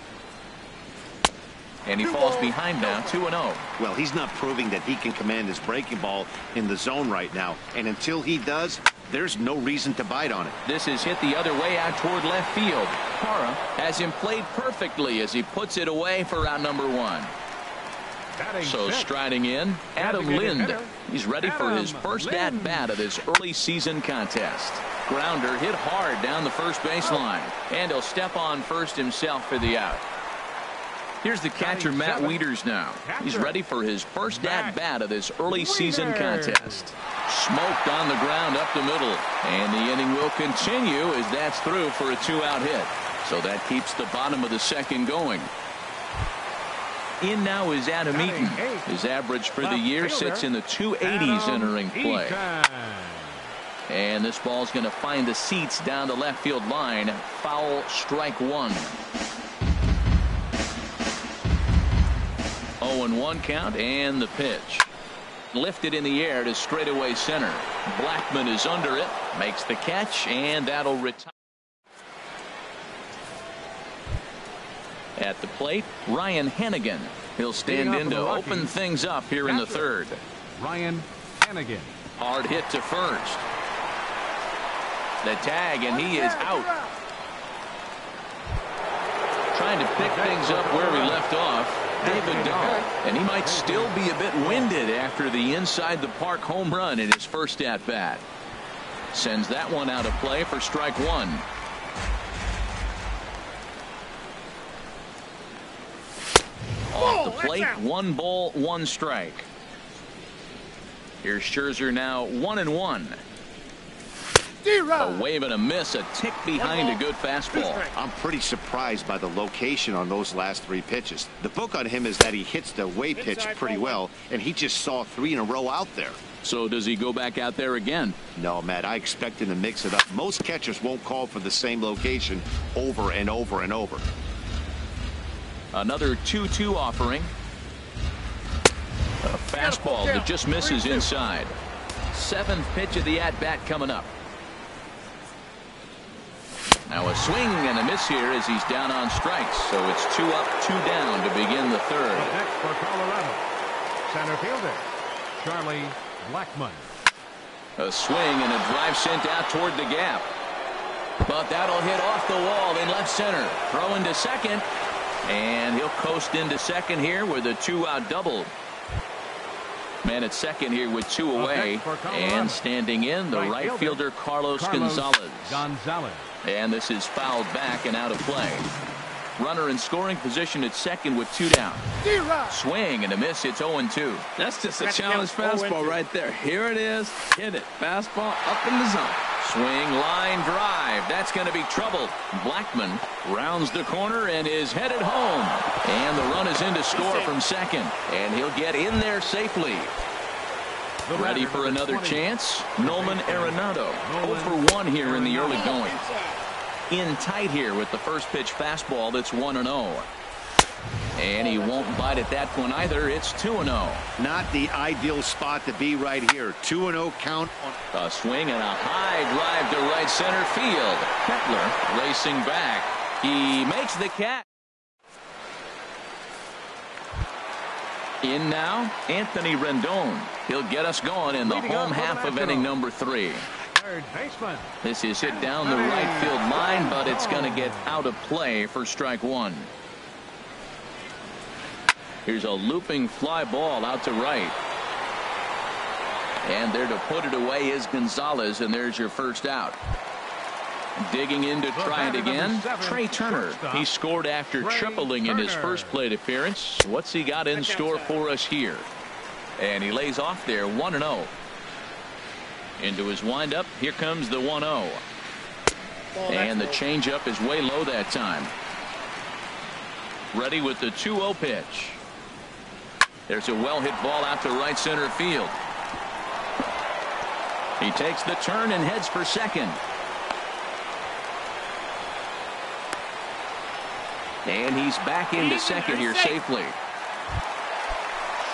And he falls behind now, 2-0. Well, he's not proving that he can command his breaking ball in the zone right now. And until he does, there's no reason to bite on it. This is hit the other way out toward left field. Parra has him played perfectly as he puts it away for out number 1. So striding in, Adam Lind. He's ready for his first at-bat of this early season contest. Grounder hit hard down the first baseline. And he'll step on first himself for the out. Here's the catcher, Matt Wieters now. He's ready for his first at-bat of this early season contest. Smoked on the ground up the middle. And the inning will continue as that's through for a 2-out hit. So that keeps the bottom of the second going. In now is Adam Eaton. His average for the year sits in the 280s entering play. And this ball's going to find the seats down the left field line. Foul, strike 1. 0-1 count, and the pitch. Lifted in the air to straightaway center. Blackman is under it, makes the catch, and that'll retire. At the plate, Ryan Hennigan. He'll stand in to open things up here in the third. Ryan Hennigan. Hard hit to first. The tag, and he is out. Trying to pick things up where we left off, David Dahl, and he might still be a bit winded after the inside the park home run in his first at bat. Sends that one out of play for strike one. Off the plate, 1 ball, 1 strike. Here's Scherzer now 1-1. A wave and a miss, a tick behind a good fastball. I'm pretty surprised by the location on those last 3 pitches. The book on him is that he hits the way pitch pretty well, and he just saw 3 in a row out there. So does he go back out there again? No, Matt, I expect him to mix it up. Most catchers won't call for the same location over and over and over. Another 2-2 offering. A fastball that just misses inside. 7th pitch of the at-bat coming up. Now a swing and a miss here as he's down on strikes. So it's 2 up, 2 down to begin the third. Next for Colorado, center fielder Charlie Blackmon. A swing and a drive sent out toward the gap. But that'll hit off the wall in left center. Throw into second. And he'll coast into second here with a 2-out double. Man at second here with 2 away. And standing in, the right fielder Carlos Gonzalez. And this is fouled back and out of play. Runner in scoring position at second with 2 down. Swing and a miss. It's 0-2. That's just a challenge fastball right there. Here it is. Hit it. Fastball up in the zone. Swing, line drive. That's going to be trouble. Blackmon rounds the corner and is headed home. And the run is in to score from second. And he'll get in there safely. Ready for another chance. Nolan Arenado 0 for 1 here in the early going. In tight here with the first pitch fastball that's 1-0. And he won't bite at that one either. It's 2-0. Not the ideal spot to be right here. 2-0 count. A swing and a high drive to right center field. Kepler racing back. He makes the catch. In now, Anthony Rendon. He'll get us going in the home half of inning number 3. Third baseman. This is hit down the right field line, but it's going to get out of play for strike 1. Here's a looping fly ball out to right. And there to put it away is Gonzalez, and there's your first out. Digging in to try it again, Trey Turner. He scored after tripling in his first plate appearance. What's he got in store for us here? And he lays off there, 1-0. Into his windup, here comes the 1-0. And the changeup is way low that time. Ready with the 2-0 pitch. There's a well-hit ball out to right center field. He takes the turn and heads for second. And he's back into second here safely.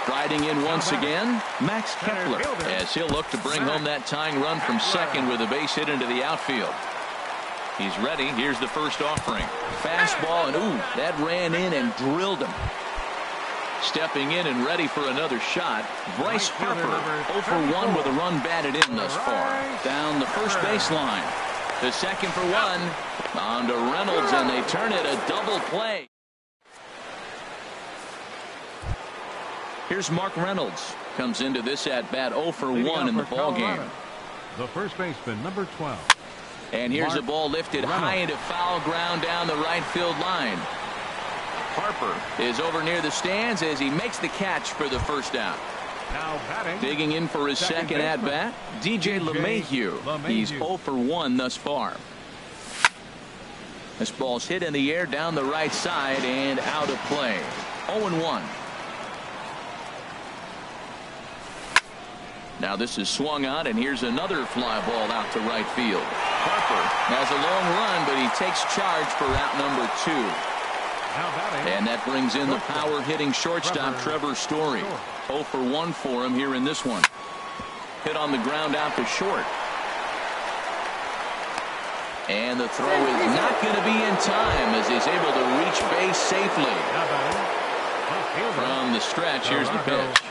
Striding in once again, Max Kepler, as he'll look to bring home that tying run from second with a base hit into the outfield. He's ready. Here's the first offering. Fastball, and ooh, that ran in and drilled him. Stepping in and ready for another shot, Bryce Harper, 0 for 1 with a run batted in thus far. Down the first baseline. The second for 1. On to Reynolds, and they turn it a double play. Here's Mark Reynolds. Comes into this at-bat 0 for 1 in the ballgame. The first baseman, number 12. And here's a ball lifted high into foul ground down the right field line. Harper is over near the stands as he makes the catch for the first out. Now batting. Digging in for his second at-bat, DJ LeMahieu. He's 0 for 1 thus far. This ball's hit in the air down the right side and out of play. 0-1. Now this is swung on, and here's another fly ball out to right field. Harper has a long run, but he takes charge for out number 2. And that brings in the power-hitting shortstop Trevor Story. 0 for 1 for him here in this one. Hit on the ground out to short. And the throw is not going to be in time as he's able to reach base safely. From the stretch, here's the pitch.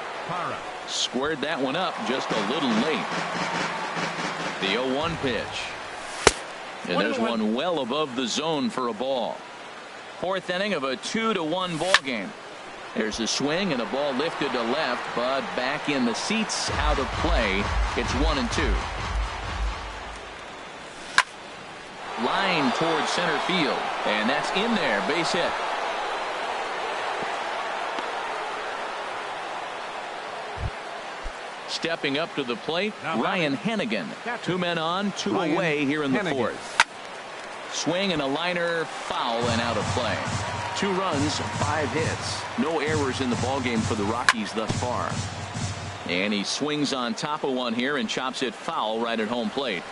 Squared that one up just a little late. The 0-1 pitch. And there's one well above the zone for a ball. 4th inning of a 2-1 ball game. There's a swing and a ball lifted to left, but back in the seats, out of play. It's 1-2. Line towards center field. And that's in there. Base hit. Stepping up to the plate, Ryan Hennigan. 2 men on, 2 away here in the 4th. Swing and a liner, foul and out of play. 2 runs, 5 hits. No errors in the ballgame for the Rockies thus far. And he swings on top of one here and chops it foul right at home plate.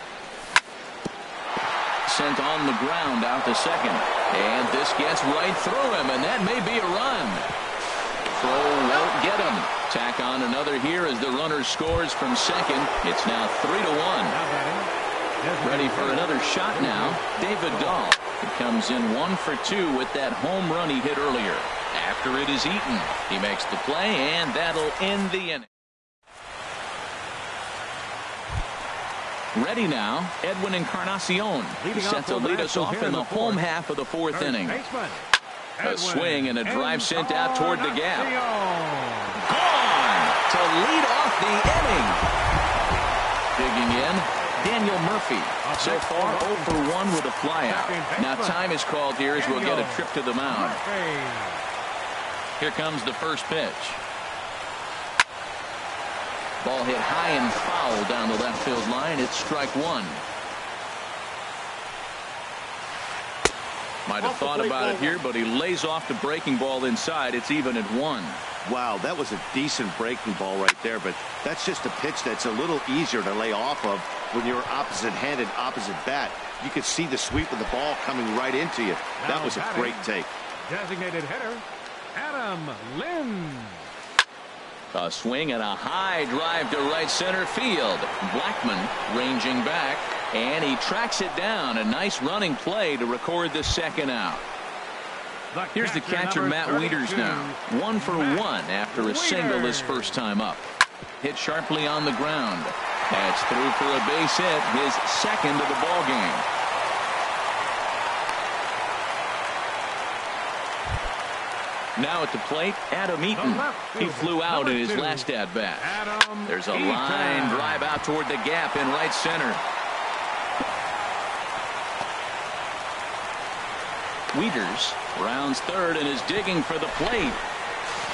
Sent on the ground out to second. And this gets right through him, and that may be a run. Throw won't get him. Tack on another here as the runner scores from second. It's now 3-1. Ready for another shot now. David Dahl. He comes in 1 for 2 with that home run he hit earlier. After it is eaten, he makes the play, and that'll end the inning. Ready now, Edwin Encarnacion. He's set to lead us off in the home half of the 4th inning. A swing and a drive sent out toward the gap. Gone to lead off the inning. Digging in, Daniel Murphy. So far 0 for 1 with a flyout. Now time is called here as we'll get a trip to the mound. Here comes the first pitch. Ball hit high and foul down the left field line. It's strike 1. Might have thought about it here, but he lays off the breaking ball inside. It's even at 1. Wow, that was a decent breaking ball right there, but that's just a pitch that's a little easier to lay off of when you're opposite-handed, opposite bat. You could see the sweep of the ball coming right into you. That was a great take. Designated hitter, Adam Lynn. A swing and a high drive to right center field. Blackman ranging back, and he tracks it down. A nice running play to record the second out. Here's the catcher, Matt Wieters, now. 1 for 1 after a single his first time up. Hit sharply on the ground. That's through for a base hit, his second of the ball game. Now at the plate, Adam Eaton. He flew out in his last at-bat. There's a line drive out toward the gap in right center. Wieters rounds third and is digging for the plate.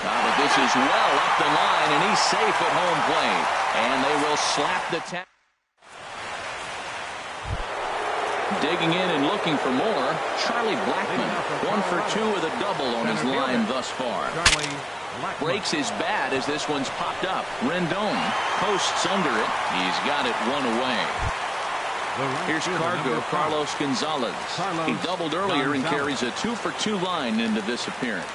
But this is well up the line, and he's safe at home plate. And they will slap the tap. Digging in and looking for more, Charlie Blackman. 1 for 2 with a double on his line thus far. Breaks his bat as this one's popped up. Rendon posts under it. He's got it 1 away. Here's Cargo, Carlos Gonzalez. He doubled earlier and carries a 2 for 2 line into this appearance.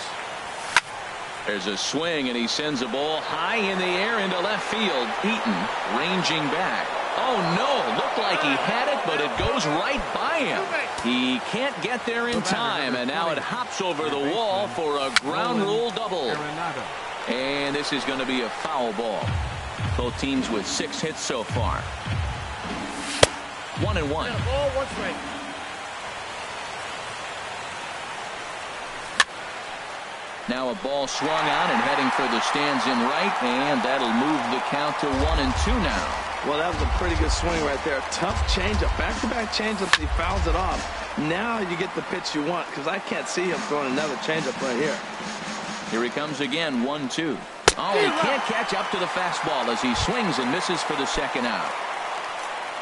There's a swing, and he sends a ball high in the air into left field. Eaton ranging back. Oh, no, looked like he had it, but it goes right by him. He can't get there in time, and now it hops over the wall for a ground rule double. And this is going to be a foul ball. Both teams with 6 hits so far. 1-1. Now a ball swung on and heading for the stands in right, and that'll move the count to 1-2 now. Well, that was a pretty good swing right there. Tough changeup. Back-to-back changeups. He fouls it off. Now you get the pitch you want, because I can't see him throwing another changeup right here. Here he comes again, 1-2. Oh, he can't catch up to the fastball as he swings and misses for the second out.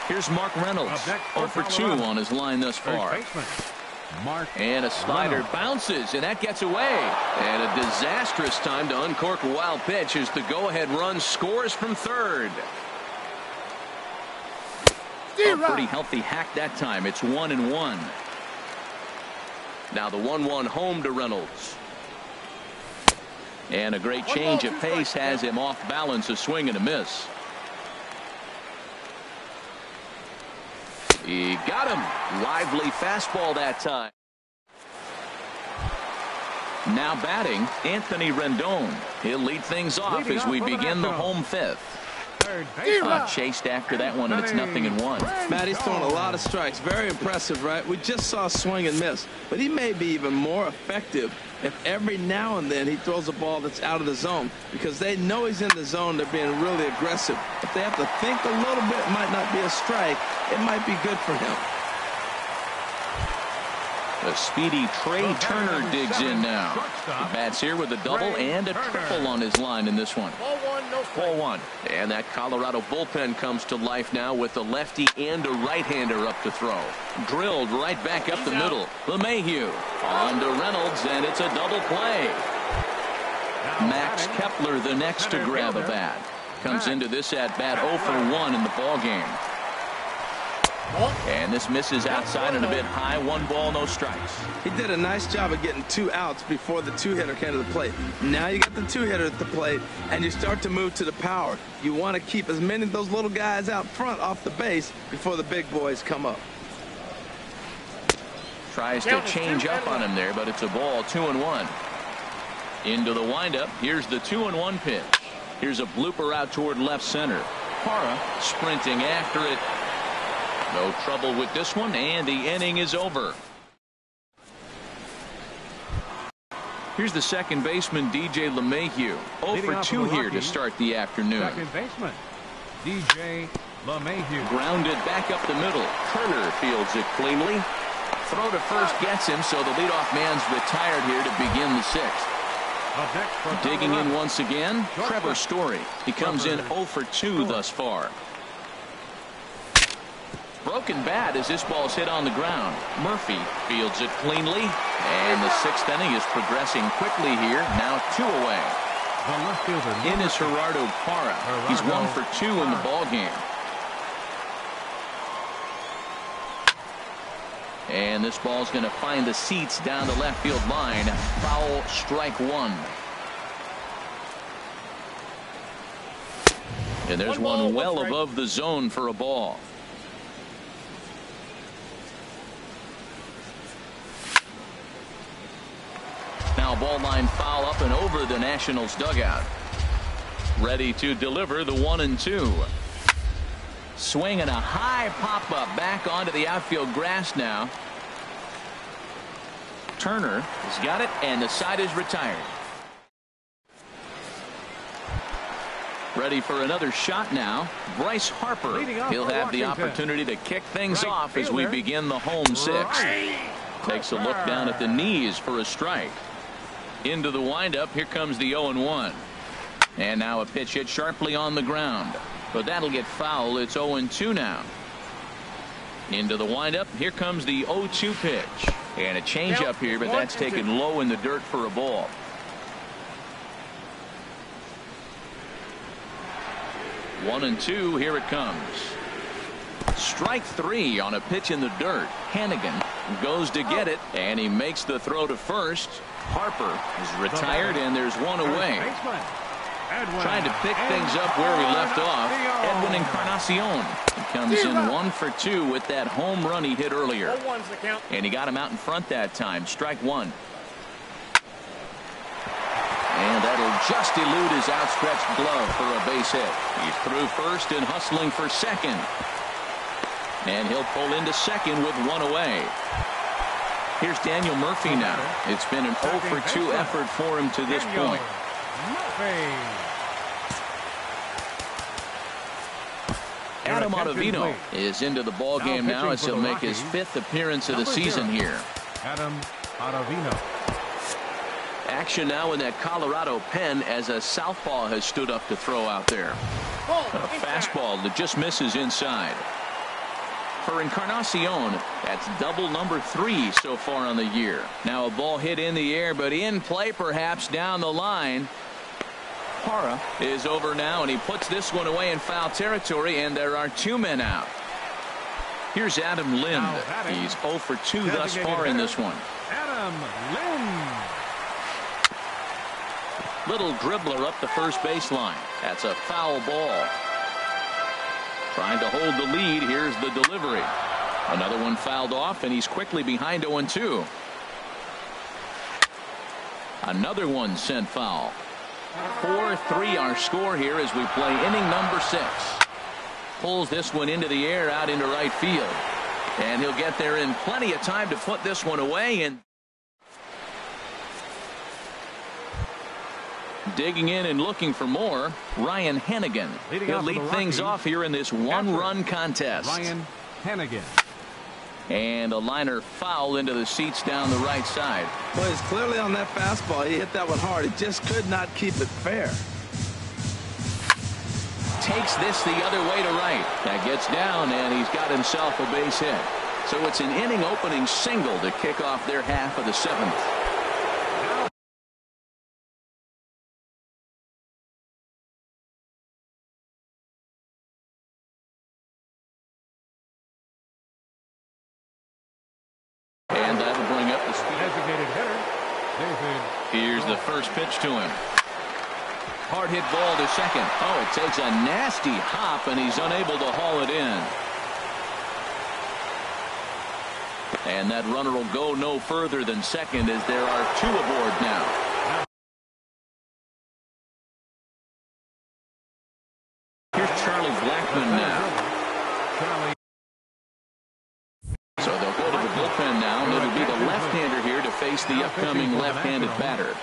Here's Mark Reynolds. 0 for 2 on his line thus far. And a slider bounces, and that gets away. And a disastrous time to uncork a wild pitch as the go-ahead run scores from third. A pretty healthy hack that time. It's 1-1. Now the 1-1 home to Reynolds. And a great change of pace has him off balance, a swing and a miss. He got him. Lively fastball that time. Now batting, Anthony Rendon. He'll lead things off as we begin the home 5th. Chased after that one, and it's 0-1. Matt, he's throwing a lot of strikes. Very impressive, right? We just saw a swing and miss. But he may be even more effective if every now and then he throws a ball that's out of the zone, because they know he's in the zone. They're being really aggressive. If they have to think a little bit, it might not be a strike. It might be good for him. The speedy Trey Turner digs in now. He bats here with a double and a triple on his line in this one. Ball one, no strike. Ball one. And that Colorado bullpen comes to life now with a lefty and a right-hander up to throw. Drilled right back up the middle. LeMahieu on to Reynolds, and it's a double play. Max Kepler the next to grab a bat. Comes into this at bat 0 for 1 in the ball game. And this misses outside and a bit high. 1 ball, no strikes. He did a nice job of getting 2 outs before the 2-hitter came to the plate. Now you got the 2-hitter at the plate, and you start to move to the power. You want to keep as many of those little guys out front off the base before the big boys come up. Tries to change up on him there, but it's a ball. 2-1. Into the windup. Here's the 2-1 pitch. Here's a blooper out toward left center. Parra sprinting after it. No trouble with this one, and the inning is over. Here's the second baseman, DJ LeMahieu. 0 for 2 here to start the afternoon. Second baseman, DJ LeMahieu. Grounded back up the middle. Turner fields it cleanly. Throw to first gets him, so the leadoff man's retired here to begin the 6th. Digging in once again, Trevor Story. He comes in 0 for 2 thus far. Broken bat as this ball's hit on the ground. Murphy fields it cleanly, and the 6th inning is progressing quickly here. Now 2 away. In is Gerardo Parra. He's 1 for 2 in the ball game. And this ball's going to find the seats down the left field line. Foul, strike 1. And there's one well above the zone for a ball. Now ball line foul up and over the Nationals dugout. Ready to deliver the 1-2. Swinging a high pop-up back onto the outfield grass now. Turner has got it, and the side is retired. Ready for another shot now. Bryce Harper. He'll have the opportunity to kick things off as we begin the home 6th. Takes a look down at the knees for a strike. Into the windup. Here comes the 0-1. And now a pitch hit sharply on the ground. But that'll get foul. It's 0-2 now. Into the windup. Here comes the 0-2 pitch. And a changeup here, but that's taken low in the dirt for a ball. One and two. Here it comes. Strike 3 on a pitch in the dirt. Hannigan goes to get it, and he makes the throw to first. Harper is retired, and there's one away. Trying to pick things up where we left off. Edwin Encarnacion. He comes in 1 for 2 with that home run he hit earlier. And he got him out in front that time. Strike 1. And that'll just elude his outstretched glove for a base hit. He's through first and hustling for second. And he'll pull into second with one away. Here's Daniel Murphy now. It's been an 0 for 2 effort for him to this point. Adam Ottavino is into the ball game now as he'll make his 5th appearance of the season here. Adam Ottavino. Action now in that Colorado pen as a southpaw has stood up to throw out there. A fastball that just misses inside. For Encarnacion, that's double number 3 so far on the year. Now a ball hit in the air, but in play perhaps down the line. Parra is over now, and he puts this one away in foul territory, and there are 2 men out. Here's Adam Lind. He's 0 for 2 thus far in this one. Adam Lind. Little dribbler up the first baseline. That's a foul ball. Trying to hold the lead. Here's the delivery. Another one fouled off, and he's quickly behind 0-2. Another one sent foul. 4-3 our score here as we play inning number 6. Pulls this one into the air out into right field. And he'll get there in plenty of time to put this one away. And digging in and looking for more, Ryan Hannigan. He'll lead things off here in this one-run contest. Ryan Hannigan. And a liner foul into the seats down the right side. Well, he's clearly on that fastball. He hit that one hard. He just could not keep it fair. Takes this the other way to right. That gets down, and he's got himself a base hit. So it's an inning opening single to kick off their half of the seventh. And that'll bring up the speed. Designated hitter, David. Here's the first pitch to him. Hard hit ball to second. Oh, it takes a nasty hop, and he's unable to haul it in. And that runner will go no further than second as there are two aboard now. Here's Charlie Blackmon now. So they'll go to the bullpen now, and it'll be the left-hander here to face the upcoming left-handed batter.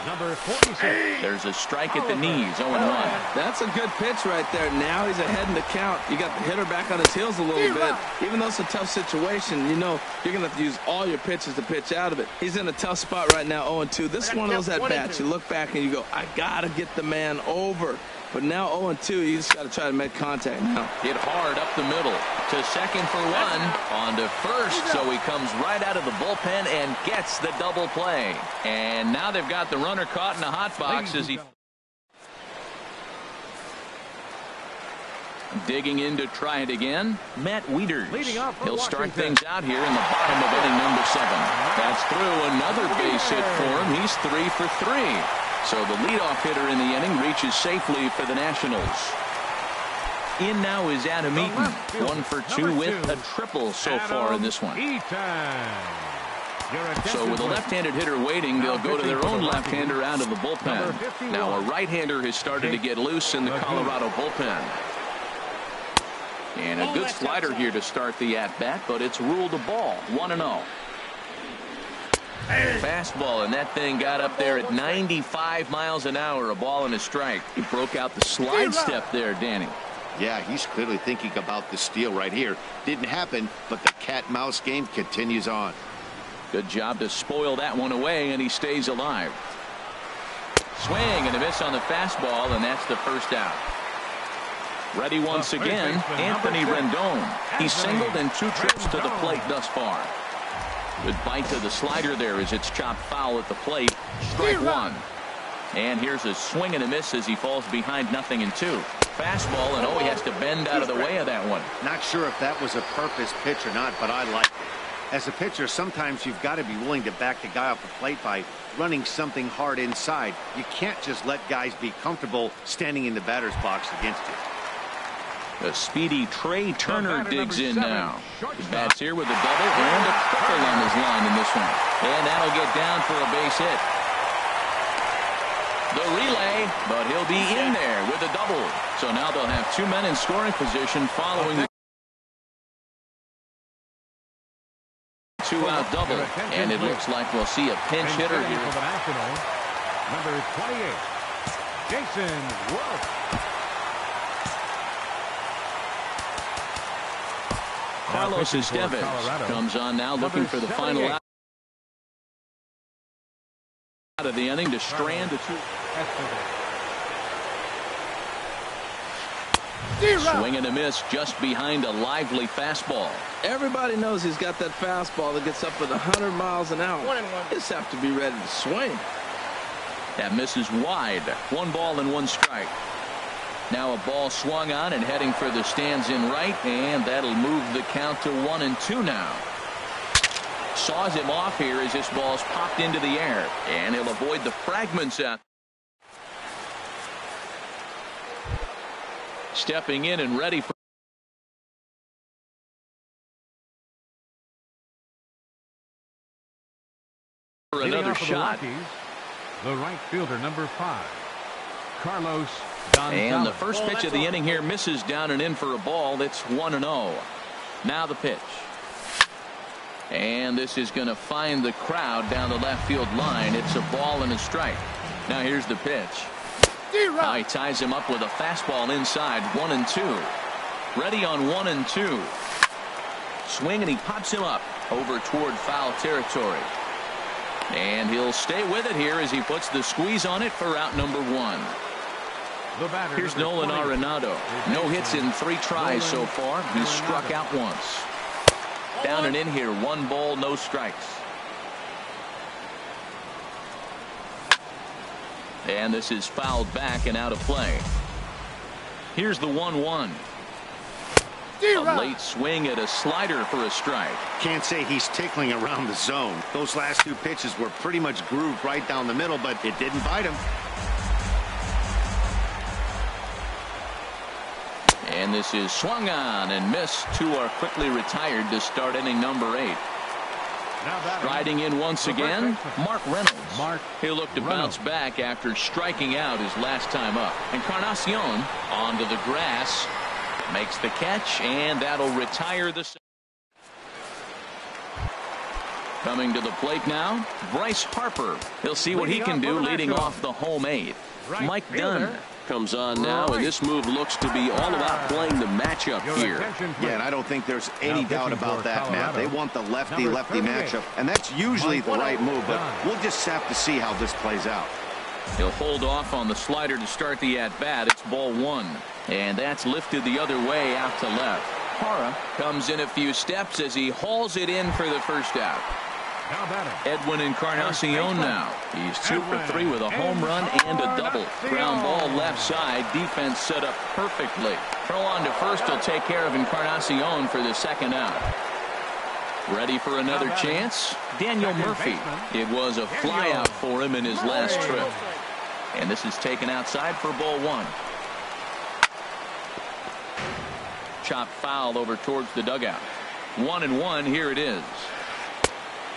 Number 46. There's a strike at the knees, 0-1. That's a good pitch right there. Now he's ahead in the count. You got the hitter back on his heels a little bit. Even though it's a tough situation, you know you're going to have to use all your pitches to pitch out of it. He's in a tough spot right now, 0-2. This is one of those at-bats. You look back and you go, I got to get the man over. But now 0-2, you just got to try to make contact now. Hit hard up the middle. To second for one. On to first. So he comes right out of the bullpen and gets the double play. And now they've got the runner caught in a hot box as he... Digging in to try it again, Matt Wieters. He'll start things out here in the bottom of inning number 7. That's through another base hit for him. He's 3 for 3. So the leadoff hitter in the inning reaches safely for the Nationals. In now is Adam Eaton, 1 for 2 with a triple so far in this one. So with a left-handed hitter waiting, they'll go to their own left-hander out of the bullpen. Now a right-hander has started to get loose in the Colorado bullpen. And a good slider here to start the at-bat, but it's ruled a ball, 1-0. Fastball, and that thing got up there at 95 miles an hour, a ball and a strike. He broke out the slide step there, Danny. Yeah, he's clearly thinking about the steal right here. Didn't happen, but the cat-mouse game continues on. Good job to spoil that one away, and he stays alive. Swing and a miss on the fastball, and that's the first out. Ready once again, Anthony Rendon. He's singled in 2 trips to the plate thus far. Good bite to the slider there as it's chopped foul at the plate. Strike 1. And here's a swing and a miss as he falls behind 0-2. Fastball, and he has to bend out of the way of that one. Not sure if that was a purpose pitch or not, but I like it. As a pitcher, sometimes you've got to be willing to back the guy off the plate by running something hard inside. You can't just let guys be comfortable standing in the batter's box against you. The speedy Trey Turner digs in now. He bats here with a double and a triple on his line in this one. And that'll get down for a base hit. The relay, but he'll be in there with a double. So now they'll have 2 men in scoring position following the 2-out double. And it looks like we'll see a pinch hitter here. Number 28, Jason Wolf. Carlos Estevez comes on now looking for the final out of the inning to strand a 2. Swing and a miss just behind a lively fastball. Everybody knows he's got that fastball that gets up with 100 miles an hour. Just have to be ready to swing. That misses wide. 1 ball and 1 strike. Now a ball swung on and heading for the stands in right, and that'll move the count to 1-2 now. Saws him off here as this ball's popped into the air, and he'll avoid the fragments out. Stepping in and ready for another shot. The right fielder, number 5, Carlos. And the first pitch of the inning here misses down and in for a ball. That's 1-0. Now the pitch. And this is going to find the crowd down the left field line. It's a ball and a strike. Now here's the pitch. Now he ties him up with a fastball inside. 1-2. Ready on 1-2. Swing, and he pops him up over toward foul territory. And he'll stay with it here as he puts the squeeze on it for out number 1. Here's Nolan Arenado. No hits in 3 tries so far. He's struck out once. Down and in here, 1 ball, no strikes. And this is fouled back and out of play. Here's the 1-1. A late swing at a slider for a strike. Can't say he's tickling around the zone. Those last 2 pitches were pretty much grooved right down the middle, but it didn't bite him. And this is swung on and missed. 2 are quickly retired to start inning number 8. Striding in once again, Mark Reynolds. He'll look to bounce back after striking out his last time up. Encarnacion onto the grass, makes the catch, and that'll retire the. Coming to the plate now, Bryce Harper. He'll see what he can do leading off the home 8. Mike Dunn comes on now, and this move looks to be all about playing the matchup here. Yeah, and I don't think there's any doubt about that, Matt. They want the lefty-lefty matchup, and that's usually the right move, but we'll just have to see how this plays out. He'll hold off on the slider to start the at-bat. It's ball 1, and that's lifted the other way out to left. Hara comes in a few steps as he hauls it in for the first out. Edwin Encarnacion now. He's 2 for 3 with a home run and a double. Ground ball left side. Defense set up perfectly. Throw on to first will take care of Encarnacion for the second out. Ready for another chance? Daniel Murphy. It was a fly out for him in his last trip. And this is taken outside for ball 1. Chopped foul over towards the dugout. 1-1. Here it is.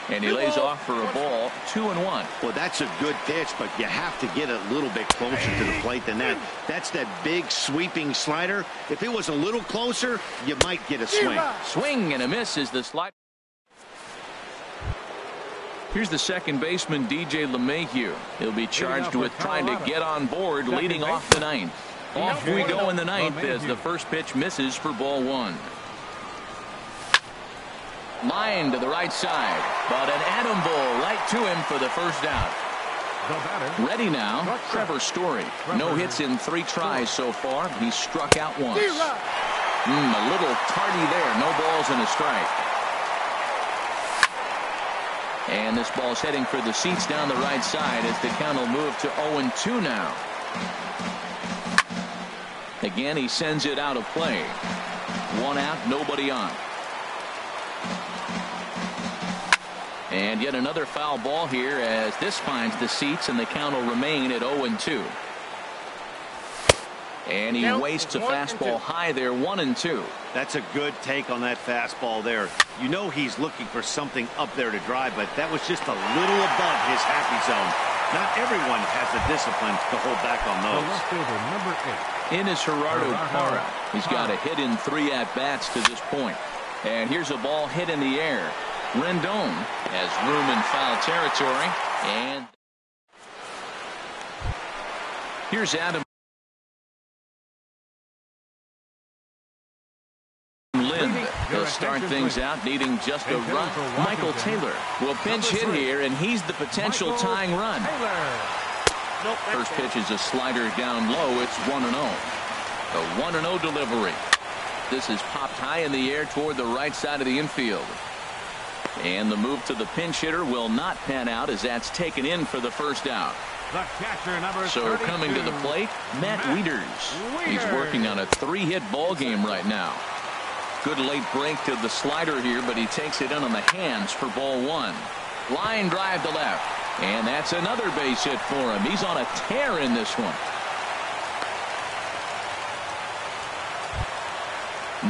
And he lays off for a ball. 2-1. Well, that's a good pitch, but you have to get a little bit closer to the plate than that. That's that big sweeping slider. If it was a little closer, you might get a swing. Swing and a miss is the slide. Here's the second baseman, DJ LeMahieu. He'll be charged with trying to get on board leading off the 9th. Off we go in the 9th as the first pitch misses for ball 1. Line to the right side, but an atom ball right to him for the first out. Ready now, Trevor Story. No hits in 3 tries so far. He's struck out once. A little tardy there. No balls and a strike. And this ball's heading for the seats down the right side as the count will move to 0-2 now. Again, he sends it out of play. 1 out, nobody on. And yet another foul ball here as this finds the seats, and the count will remain at 0-2. And he wastes a fastball high there, 1-2. That's a good take on that fastball there. You know he's looking for something up there to drive, but that was just a little above his happy zone. Not everyone has the discipline to hold back on those. Number 8. In is Gerardo Parra. He's got a hit in 3 at-bats to this point. And here's a ball hit in the air. Rendon has room in foul territory, and here's Adam Lind. He'll start things out needing just a run. Michael Taylor will pinch hit here, and he's the potential tying run. First pitch is a slider down low. It's 1-0. The 1-0 delivery. This is popped high in the air toward the right side of the infield. And the move to the pinch hitter will not pan out as that's taken in for the first out. So coming to the plate, Matt Wieters. He's working on a 3-hit ball game right now. Good late break to the slider here, but he takes it in on the hands for ball 1. Line drive to left. And that's another base hit for him. He's on a tear in this one.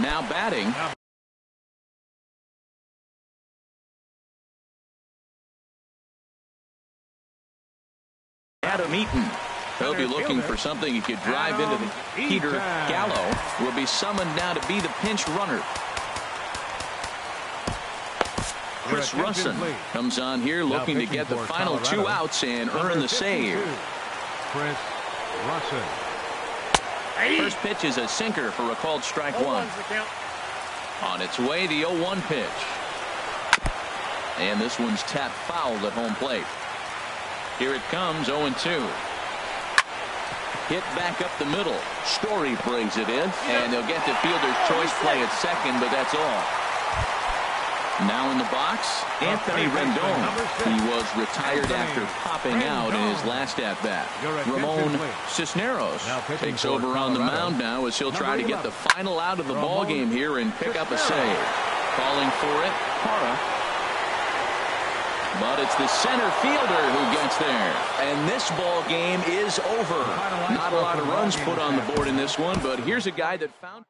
Now batting. Adam Eaton. He'll be looking for something he could drive into the Peter Gallo will be summoned now to be the pinch runner. Chris Russin comes on here looking to get the final 2 outs and earn the save. Chris Russin. First pitch is a sinker for a called strike 1. On its way, the 0-1 pitch. And this one's tapped foul at home plate. Here it comes, 0-2. Hit back up the middle. Story brings it in, and they'll get the fielder's choice play at second, but that's all. Now in the box, Anthony Rendon. He was retired after popping out in his last at-bat. Ramon Cisneros takes over on the mound now as he'll try to get the final out of the ball game here and pick up a save. Calling for it, Parra. But it's the center fielder who gets there. And this ball game is over. Not a lot of runs put on the board in this one, but here's a guy that found...